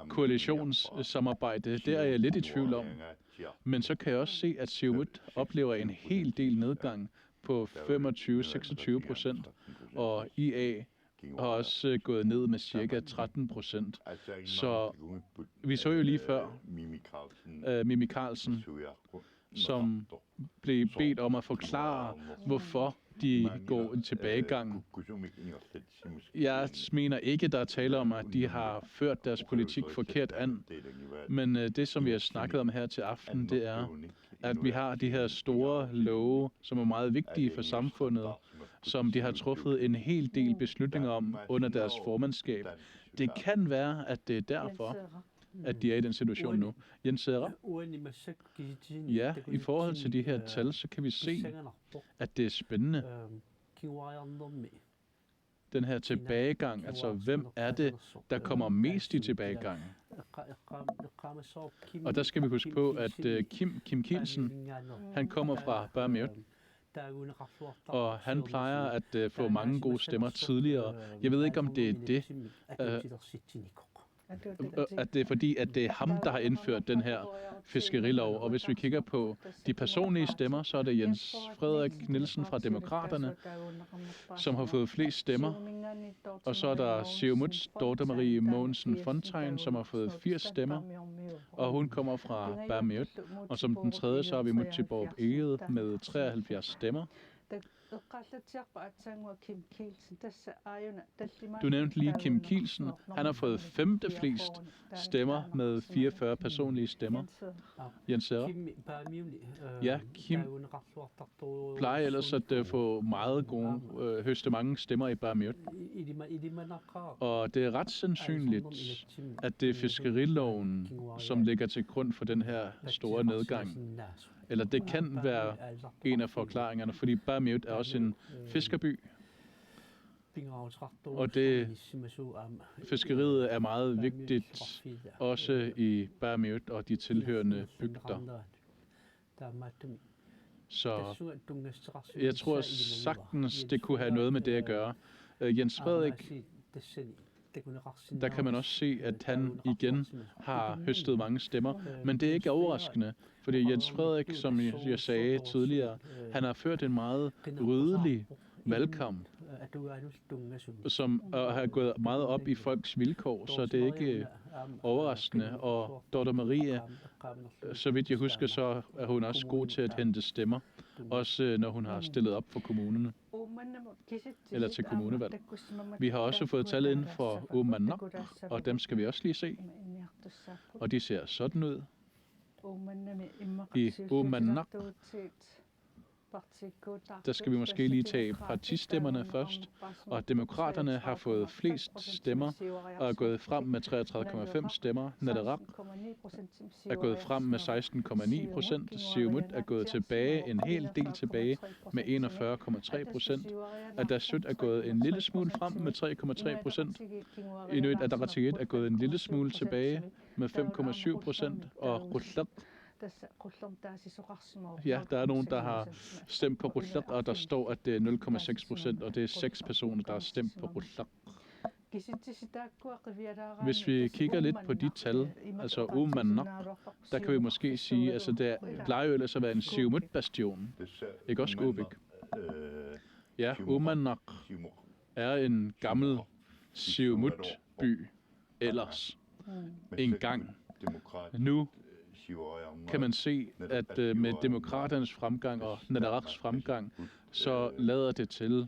[SPEAKER 2] koalitionssamarbejde, det er jeg lidt i tvivl om. Men så kan jeg også se, at Siumut oplever en hel del nedgang på 25-26%, og IA har også gået ned med cirka 13%. Så vi så jo lige før Mimi Karlsen, som blev bedt om at forklare, hvorfor de går i tilbagegang. Jeg mener ikke, der er tale om, at de har ført deres politik forkert an. Men det, som vi har snakket om her til aften, det er, at vi har de her store love, som er meget vigtige for samfundet, som de har truffet en hel del beslutninger om under deres formandskab. Det kan være, at det er derfor, at de er i den situation nu. Jens Serra? Ja, i forhold til de her tal, så kan vi se, at det er spændende. Den her tilbagegang, altså hvem er det, der kommer mest i tilbagegang? Og der skal vi huske på, at Kim Kielsen, han kommer fra Bamiyut, og han plejer at få mange gode stemmer tidligere. Jeg ved ikke, om det er det, at det er fordi, at det er ham, der har indført den her fiskerilov. Og hvis vi kigger på de personlige stemmer, så er det Jens Frederik Nielsen fra Demokraterne, som har fået flest stemmer. Og så er der Siumuts Dorte Marie Mogensen Fontein, som har fået 80 stemmer. Og hun kommer fra Bamiyut. Og som den tredje, så har vi Muttiborg Egede med 73 stemmer. Du nævnte lige Kim Kielsen. Han har fået 5. flest stemmer med 44 personlige stemmer. Jens Serra? Ja, Kim plejer ellers at få meget gode, høste mange stemmer i Bamiyut. Og det er ret sandsynligt, at det er fiskeriloven, som ligger til grund for den her store nedgang. Eller det kan være en af forklaringerne, fordi Bamiyut er også en fiskerby. Og fiskeriet er meget vigtigt, også i Bamiyut og de tilhørende bygder. Så jeg tror sagtens, det kunne have noget med det at gøre. Jens Frederik, der kan man også se, at han igen har høstet mange stemmer. Men det er ikke overraskende, fordi Jens Frederik, som jeg sagde tidligere, han har ført en meget rydelig valgkamp, som har gået meget op i folks vilkår, så det er ikke overraskende. Og Dorte Marie, så vidt jeg husker, så er hun også god til at hente stemmer, også når hun har stillet op for kommunerne, eller til kommunevalg. Vi har også fået tal ind for Uummannaq, og dem skal vi også lige se. Og de ser sådan ud. I Uummannaq, der skal vi måske lige tage partistemmerne først. Og demokraterne har fået flest stemmer og er gået frem med 33,5 stemmer. Nadaraq er gået frem med 16,9%. Siumut er gået tilbage, en hel del tilbage, med 41,3%. Atassut er gået en lille smule frem med 3,3%. Inuit Ataqatigiit er gået en lille smule tilbage med 5,7%. Og Rullaq Ja, der er nogen, der har stemt på Rullaq, og der står, at det er 0,6%, og det er 6 personer, der har stemt på Rullaq. Hvis vi kigger lidt på de tal, altså Uummannaq, der kan vi måske sige, altså det plejer jo ellers at være en Siumut-bastion, ikke også, Ubik? Ja, Uummannaq er en gammel Siumut-by ellers engang. Nu kan man se, at med demokraternes fremgang og Nadaraqs fremgang, så lader det til,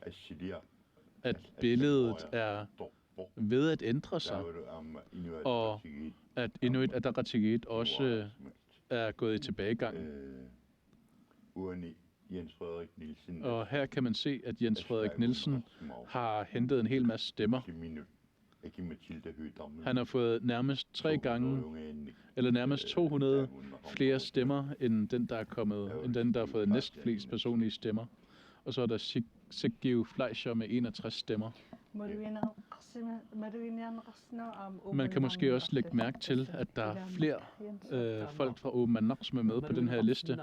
[SPEAKER 2] at billedet er ved at ændre sig, og at Inuit Ataqatigiit også er gået i tilbagegang. Og her kan man se, at Jens Frederik Nielsen har hentet en hel masse stemmer. Han har fået nærmest 3 gange, eller nærmest 200 flere stemmer, end den, der har fået næstflest personlige stemmer. Og så er der Siggiu Fleischer med 61 stemmer. Man kan måske også lægge mærke til, at der er flere folk fra Uummannaq, som er med på den her liste.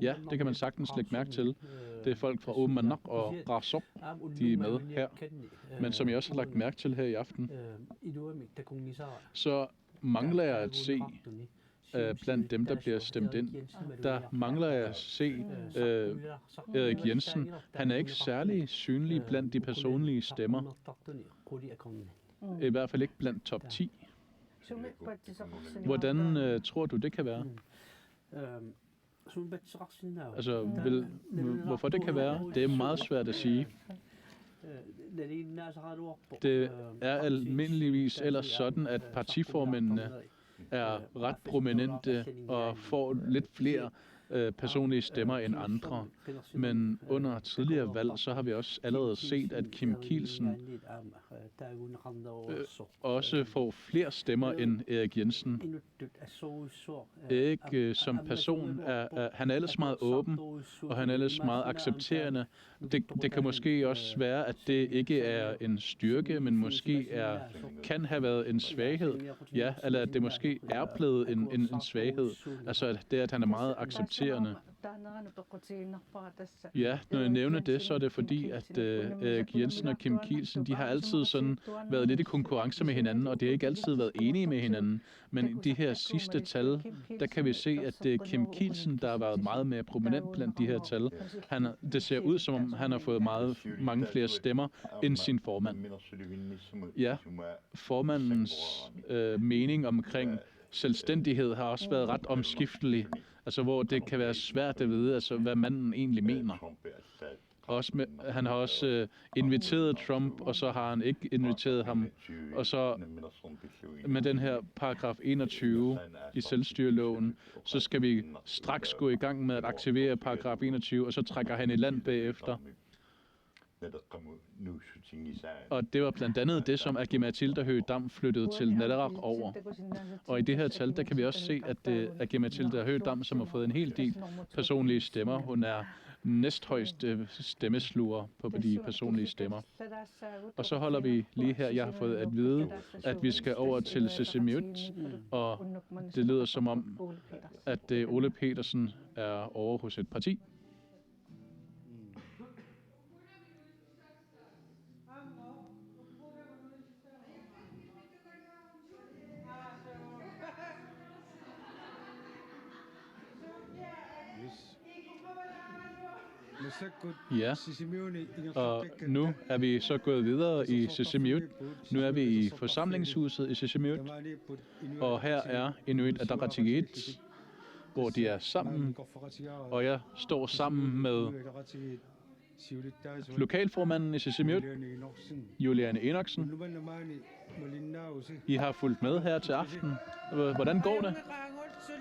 [SPEAKER 2] Ja, det kan man sagtens lægge mærke til. Det er folk fra Uummannaq og Qaasuq, de er med her. Men som jeg også har lagt mærke til her i aften, så mangler jeg at se blandt dem, der bliver stemt ind. Der mangler jeg at se Erik Jensen. Han er ikke særlig synlig blandt de personlige stemmer. I hvert fald ikke blandt top 10. Hvordan tror du, det kan være? Altså, hvorfor det kan være? Det er meget svært at sige. Det er almindeligvis ellers sådan, at partiformændene er ret prominente og får lidt flere personlige stemmer end andre. Men under tidligere valg, så har vi også allerede set, at Kim Kielsen også får flere stemmer end Erik Jensen. Erik som person, han er ellers meget åben, og han er ellers meget accepterende. Det kan måske også være, at det ikke er en styrke, men måske kan have været en svaghed. Ja, eller at det måske er blevet en svaghed. Altså det, at han er meget accepterende. Ja, når jeg nævner det, så er det fordi, at Erik Jensen og Kim Kielsen, de har altid sådan været lidt i konkurrence med hinanden, og det har ikke altid været enige med hinanden. Men i de her sidste tal, der kan vi se, at det er Kim Kielsen, der har været meget mere prominent blandt de her tal. Det ser ud, som om han har fået mange flere stemmer end sin formand. Ja, formandens mening omkring selvstændighed har også været ret omskiftelig. Altså, hvor det kan være svært at vide, altså, hvad manden egentlig mener. Han har også inviteret Trump, og så har han ikke inviteret ham. Og så med den her paragraf 21 i selvstyreloven, så skal vi straks gå i gang med at aktivere paragraf 21, og så trækker han i land bagefter. Og det var blandt andet det, som Aki-Matilda Høegh Dam flyttede til Nadaraq over. Og i det her tal, der kan vi også se, at det er Aki-Matilda Høegh Dam, som har fået en hel del personlige stemmer. Hun er næsthøjeste stemmesluger på de personlige stemmer. Og så holder vi lige her. Jeg har fået at vide, at vi skal over til Sisimiut, og det lyder som om, at Ole Petersen er over hos et parti. Ja, og nu er vi så gået videre i Sisimiut. Nu er vi i forsamlingshuset i Sisimiut, og her er Inuit Ataqatigiit, hvor de er sammen, og jeg står sammen med lokalformanden i Sisimiut, Juliane Enoksen. I har fulgt med her til aften. Hvordan går det?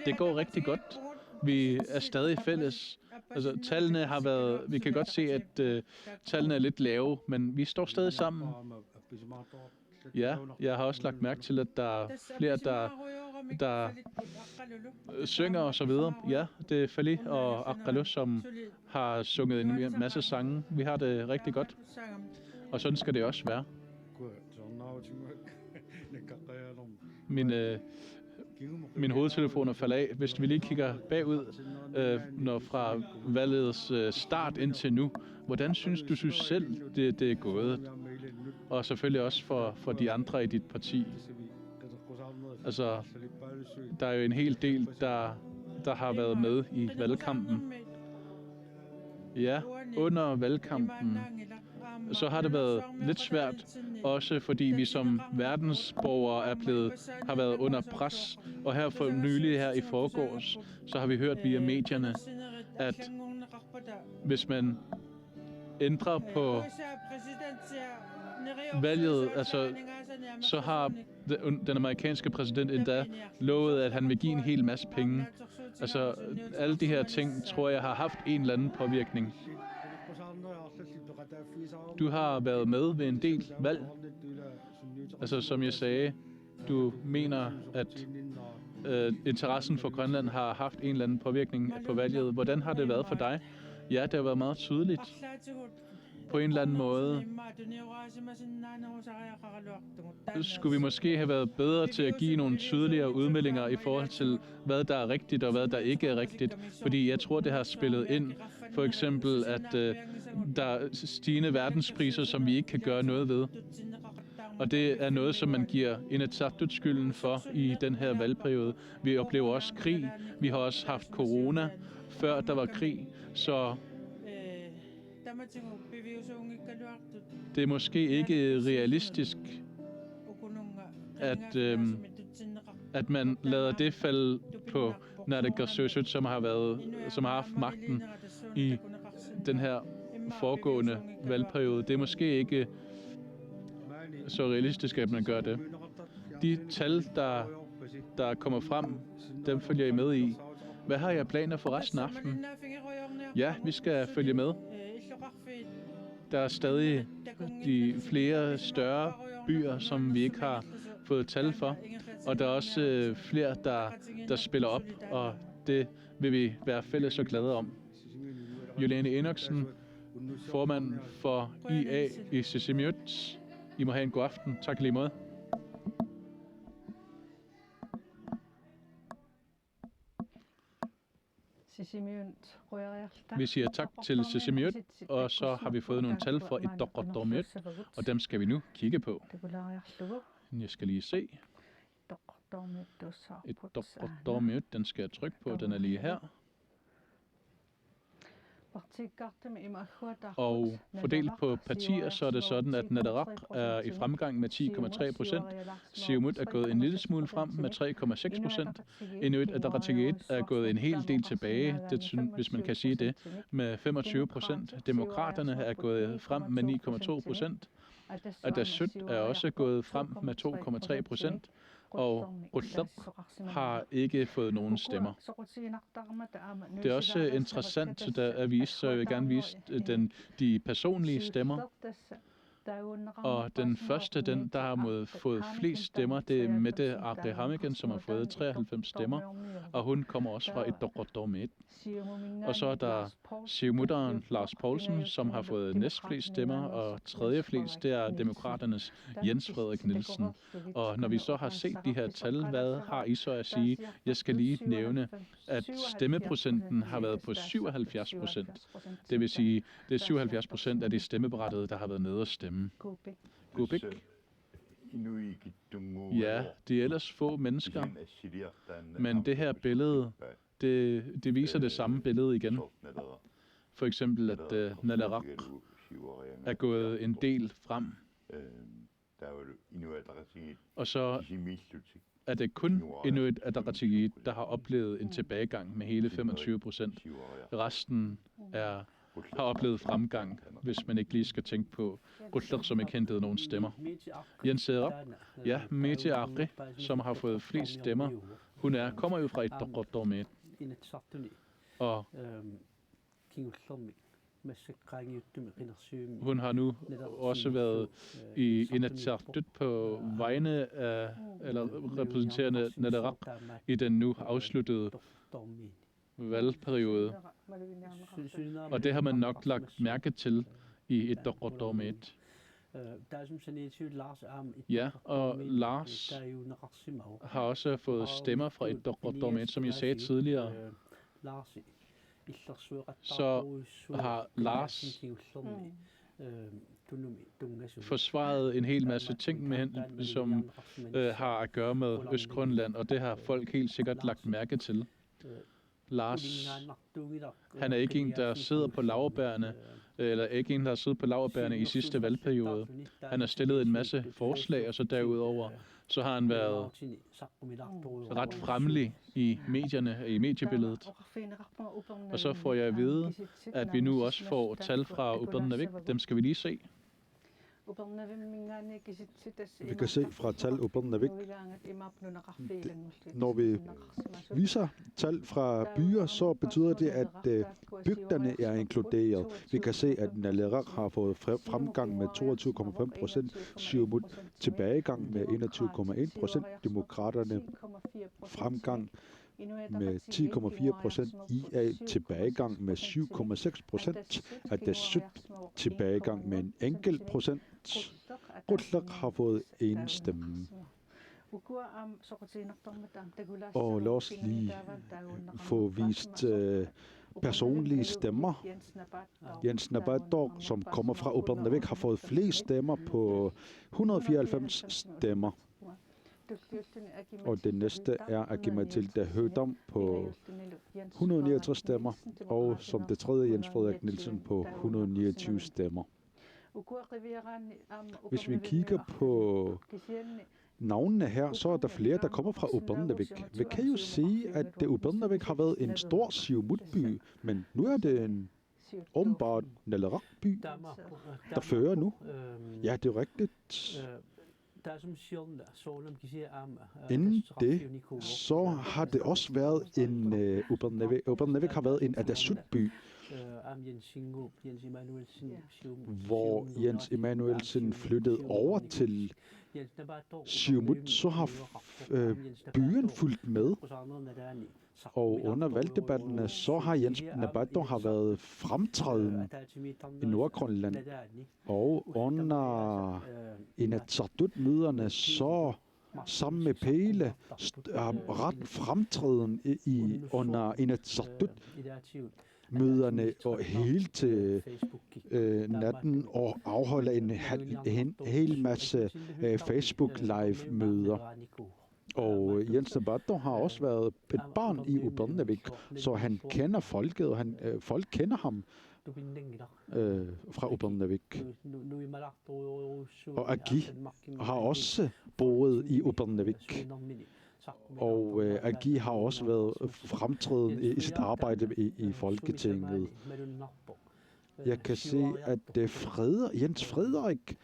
[SPEAKER 2] Det går rigtig godt. Vi er stadig fælles. Altså, tallene har været... Vi kan godt se, at tallene er lidt lave, men vi står stadig sammen. Ja, jeg har også lagt mærke til, at der er flere, der synger og så videre. Ja, det er Fali og Aqallu, som har sunget en masse sange. Vi har det rigtig godt. Og sådan skal det også være. min hovedtelefon er faldet af. Hvis vi lige kigger bagud, når fra valgets start indtil nu, hvordan synes du selv, det er gået? Og selvfølgelig også for de andre i dit parti. Altså, der er jo en hel del, der har været med i valgkampen. Ja, under valgkampen, så har det været lidt svært, også fordi vi som verdensborgere har været under pres. Og her for nylig her i forgårs, så har vi hørt via medierne, at hvis man ændrer på valget, altså, så har den amerikanske præsident endda lovet, at han vil give en hel masse penge. Altså, alle de her ting, tror jeg, har haft en eller anden påvirkning. Du har været med ved en del valg. Altså, som jeg sagde, du mener, at interessen for Grønland har haft en eller anden påvirkning på valget. Hvordan har det været for dig? Ja, det har været meget tydeligt. På en eller anden måde. Skulle vi måske have været bedre til at give nogle tydeligere udmeldinger i forhold til, hvad der er rigtigt og hvad der ikke er rigtigt? Fordi jeg tror, det har spillet ind. For eksempel, at der er stigende verdenspriser, som vi ikke kan gøre noget ved. Og det er noget, som man giver Inatsisartut skylden for i den her valgperiode. Vi oplever også krig. Vi har også haft corona, før der var krig. Så det er måske ikke realistisk, at man lader det falde på Naalakkersuisut, som har haft magten i den her foregående valgperiode. Det er måske ikke så realistisk, at man gør det. De tal, der kommer frem, dem følger I med i. Hvad har jeg planer for resten af aftenen? Ja, vi skal følge med. Der er stadig de flere større byer, som vi ikke har fået tal for. Og der er også flere, der spiller op, og det vil vi være fælles og glade om. Juliane Enoksen, formand for IA i Sisimiut. I må have en god aften. Tak lige måde. Vi siger tak til Sisimiut, og så har vi fået nogle tal for Ittoqqortoormiut, og dem skal vi nu kigge på. Jeg skal lige se. Ittoqqortoormiut, den skal jeg trykke på, den er lige her. Og fordelt på partier, så er det sådan, at Naleraq er i fremgang med 10,3%. Siumut er gået en lille smule frem med 3,6%. Inuit Ataqatigiit er gået en hel del tilbage, hvis man kan sige det, med 25%. Demokraterne er gået frem med 9,2%. Atassut er også gået frem med 2,3%. Og Qutlaq har ikke fået nogen stemmer. Det er også interessant at vise, så jeg vil gerne vise de personlige stemmer. Og den første, der har fået flest stemmer, det er Mette Arke Hammiken, som har fået 93 stemmer, og hun kommer også fra Ittoqqortoormiut. Og så er der siumutteren Lars Poulsen, som har fået næstflest stemmer, og tredje flest, det er demokraternes Jens Frederik Nielsen. Og når vi så har set de her tal, hvad har I så at sige? Jeg skal lige nævne, at stemmeprocenten har været på 77%. Det vil sige, det er 77% af de stemmeberettigede, der har været nede og stemme. Gubik. Ja, det er ellers få mennesker, men det her billede, det viser det samme billede igen. For eksempel, at Naleraq er gået en del frem. Og så er det kun Inuit Ataqatigiit, der har oplevet en tilbagegang med hele 25%. Resten har oplevet fremgang, hvis man ikke lige skal tænke på Qutlaq, som ikke hentede nogen stemmer. Jens Erup, ja, Mette Arke, som har fået flest stemmer. Hun kommer jo fra Ittoqqortoormiut. Og hun har nu også været i Inatsisartut på vegne af, eller repræsenterende Naleraq i den nu afsluttede valgperiode. Og det har man nok lagt mærke til i Ittoqqortoormiut. Ja, og Lars har også fået stemmer fra et dokument, som jeg sagde tidligere. Så har Lars forsvaret en hel masse ting, som har at gøre med Østgrønland, og det har folk helt sikkert lagt mærke til. Lars, han er ikke en, der sidder på laurbærrene, eller ikke en, der har siddet på laurbærrene i sidste valgperiode. Han har stillet en masse forslag, og så derudover, så har han været ret fremmelig i medierne, i mediebilledet. Og så får jeg at vide, at vi nu også får tal fra Upernavik. Dem skal vi lige se.
[SPEAKER 3] Vi kan se fra tal Upernavik, når vi viser tal fra byer, så betyder det, at bygderne er inkluderet. Vi kan se, at Nalerak har fået fremgang med 22,5%, Siumut tilbagegang med 21,1%, Demokraterne fremgang med 10,4%, IA tilbagegang med 7,6%, Adasut tilbagegang med en enkelt procent. Rutlak har fået en stemme. Og lad os lige få vist personlige stemmer. Jens Nabador, som kommer fra Upernavik, har fået flest stemmer på 194 stemmer. Og det næste er Aki-Matilda Høgdam på 169 stemmer, og som det tredje Jens Frederik Nielsen på 129 stemmer. Hvis vi kigger på navnene her, så er der flere, der kommer fra Upernavik. Vi kan jo sige, at Upernavik har været en stor Siumut-by, men nu er det en åbenbart Nalerak-by, der fører nu. Ja, det er rigtigt. Inden det, så har det også været en Upernavik har været en Adasut-by, hvor Jens Emanuelsen flyttede over til Siumut, så har byen fulgt med. Og under valgdebattene, så har Jens Nabador været fremtrædende i Nordgrønland. Og under Inatsisartut-møderne, så sammen med Pele, ret fremtrædende under Inatsisartut-møderne og helt til natten og afholder en hel masse Facebook-live-møder. Og Jens Nabador har også været et barn i Upernavik, så han kender folket, og folk kender ham fra Upernavik. Og Agi har også boet i Upernavik. Og Agi har også været fremtrædende i sit arbejde i Folketinget. Jeg kan se, at Jens Frederik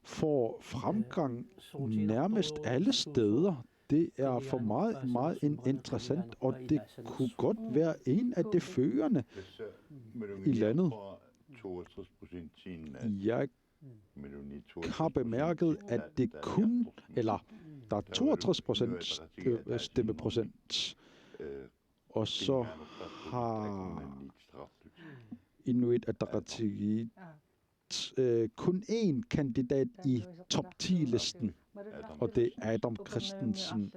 [SPEAKER 3] får fremgang nærmest alle steder. Det er for mig meget interessant, og det kunne godt være en af de førende i landet. Jeg har bemærket, at det kun, eller der er 62% stemmeprocent, og så har Inuit Ataqatigiit kun én kandidat i top 10-listen, og det er Adam Christensen.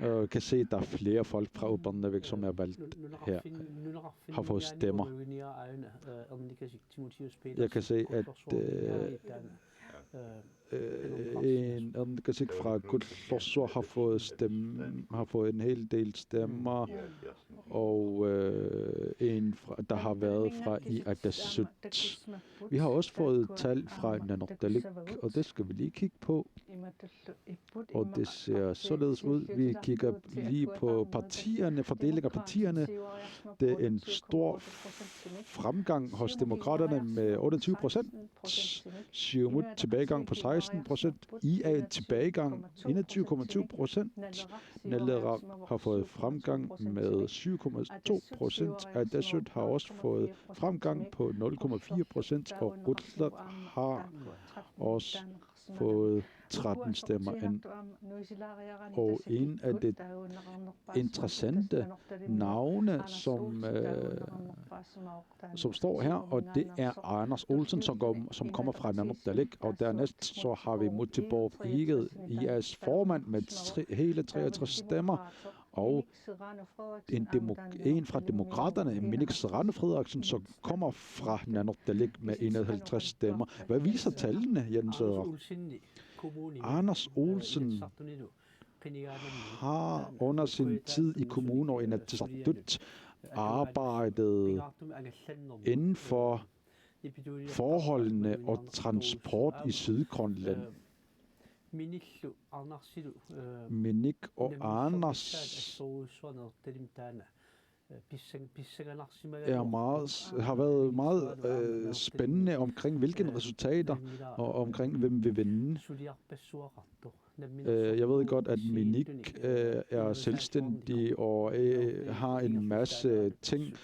[SPEAKER 3] Jeg kan se, at der er flere folk fra Upernavik, som er valgt her, har fået stemmer. Jeg kan se, at en Andikasik fra Gudlorsor har fået en hel del stemmer, og en der har været fra i Adasut. Vi har også fået tal fra Nanortalik, og det skal vi lige kigge på. Og det ser således ud. Vi kigger lige på partierne, fordeling af partierne. Det er en stor fremgang hos demokraterne med 28%. Siumut tilbagegang på 16%. IA tilbagegang 21,2%. Nalerak har fået fremgang med 7,2%. Adasut har også fået fremgang på 0,4%. Og Rutlak har også fået 13 stemmer ind. Og en af de interessante navne, som står her, og det er Anders Olsen, som kommer fra Nanortalik. Og dernæst så har vi Muttiborg Briget, IA's formand med hele 63 stemmer. Og en fra Demokraterne, Minik Serrano Frederiksen, som kommer fra Nanortalik med 51 stemmer. Hvad viser tallene, Jens Eder? Anders Olsen har under sin tid i kommunen og Inatsisartut arbejdet inden for forholdene og transport i Sydgrønland. Minik og Anders har været meget spændende omkring hvilke resultater og omkring hvem vil vinde. Jeg ved godt, at Minik er selvstændig og har en masse ting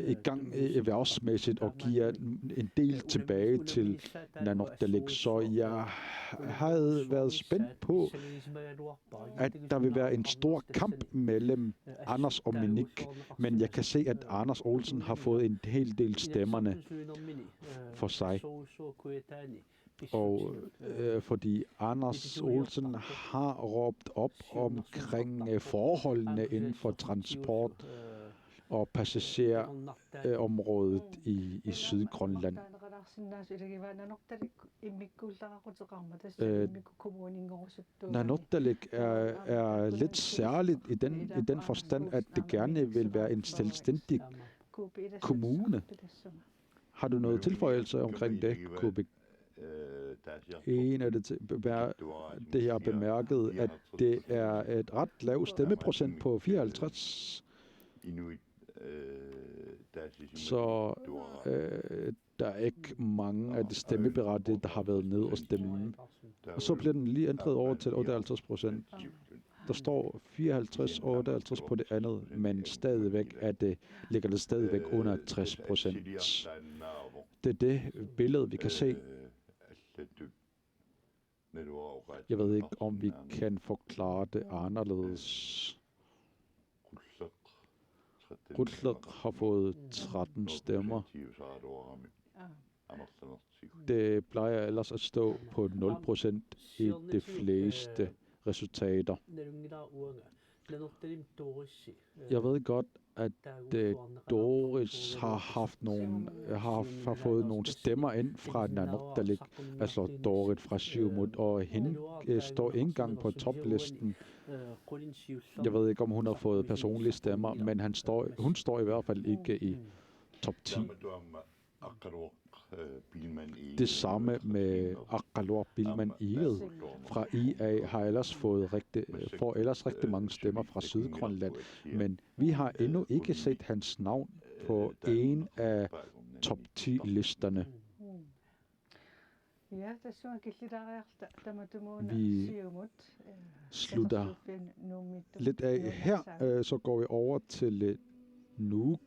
[SPEAKER 3] i gang erhvervsmæssigt og giver en del tilbage til Nanortalik. Så jeg havde været spændt på, at der vil være en stor kamp mellem Anders og Minik, men jeg kan se, at Anders Olsen har fået en hel del stemmerne for sig. Og fordi Anders Olsen har råbt op omkring forholdene inden for transport og passagerområdet i Sydgrønland. Nanortalik er lidt særligt i den forstand, at det gerne vil være en selvstændig kommune. Har du noget tilføjelse omkring det, Kubik? En af det jeg har bemærket, at det er et ret lavt stemmeprocent på 54. Så der er ikke mange af de stemmeberettigede, der har været nede og stemme. Og så bliver den lige ændret over til 58%. Der står 54-58 på det andet, men stadigvæk ligger det stadigvæk under 60%. Det er det billede, vi kan se. Jeg ved ikke, om vi kan forklare det anderledes. Rutlak har fået 13 stemmer. Det plejer ellers at stå på 0% i de fleste resultater. Jeg ved godt, at Doris har fået nogle stemmer ind fra Nanortalik, altså Dorit fra Siumut, og hende står ikke engang på toplisten. Jeg ved ikke, om hun har fået personlige stemmer, men hun står i hvert fald ikke i top 10. Det samme med Aqalor Bilman Iget fra IA har ellers får ellers rigtig mange stemmer fra Sydgrønland, men vi har endnu ikke set hans navn på en af top 10 listerne. Vi slutter lidt af her, så går vi over til Nuuk.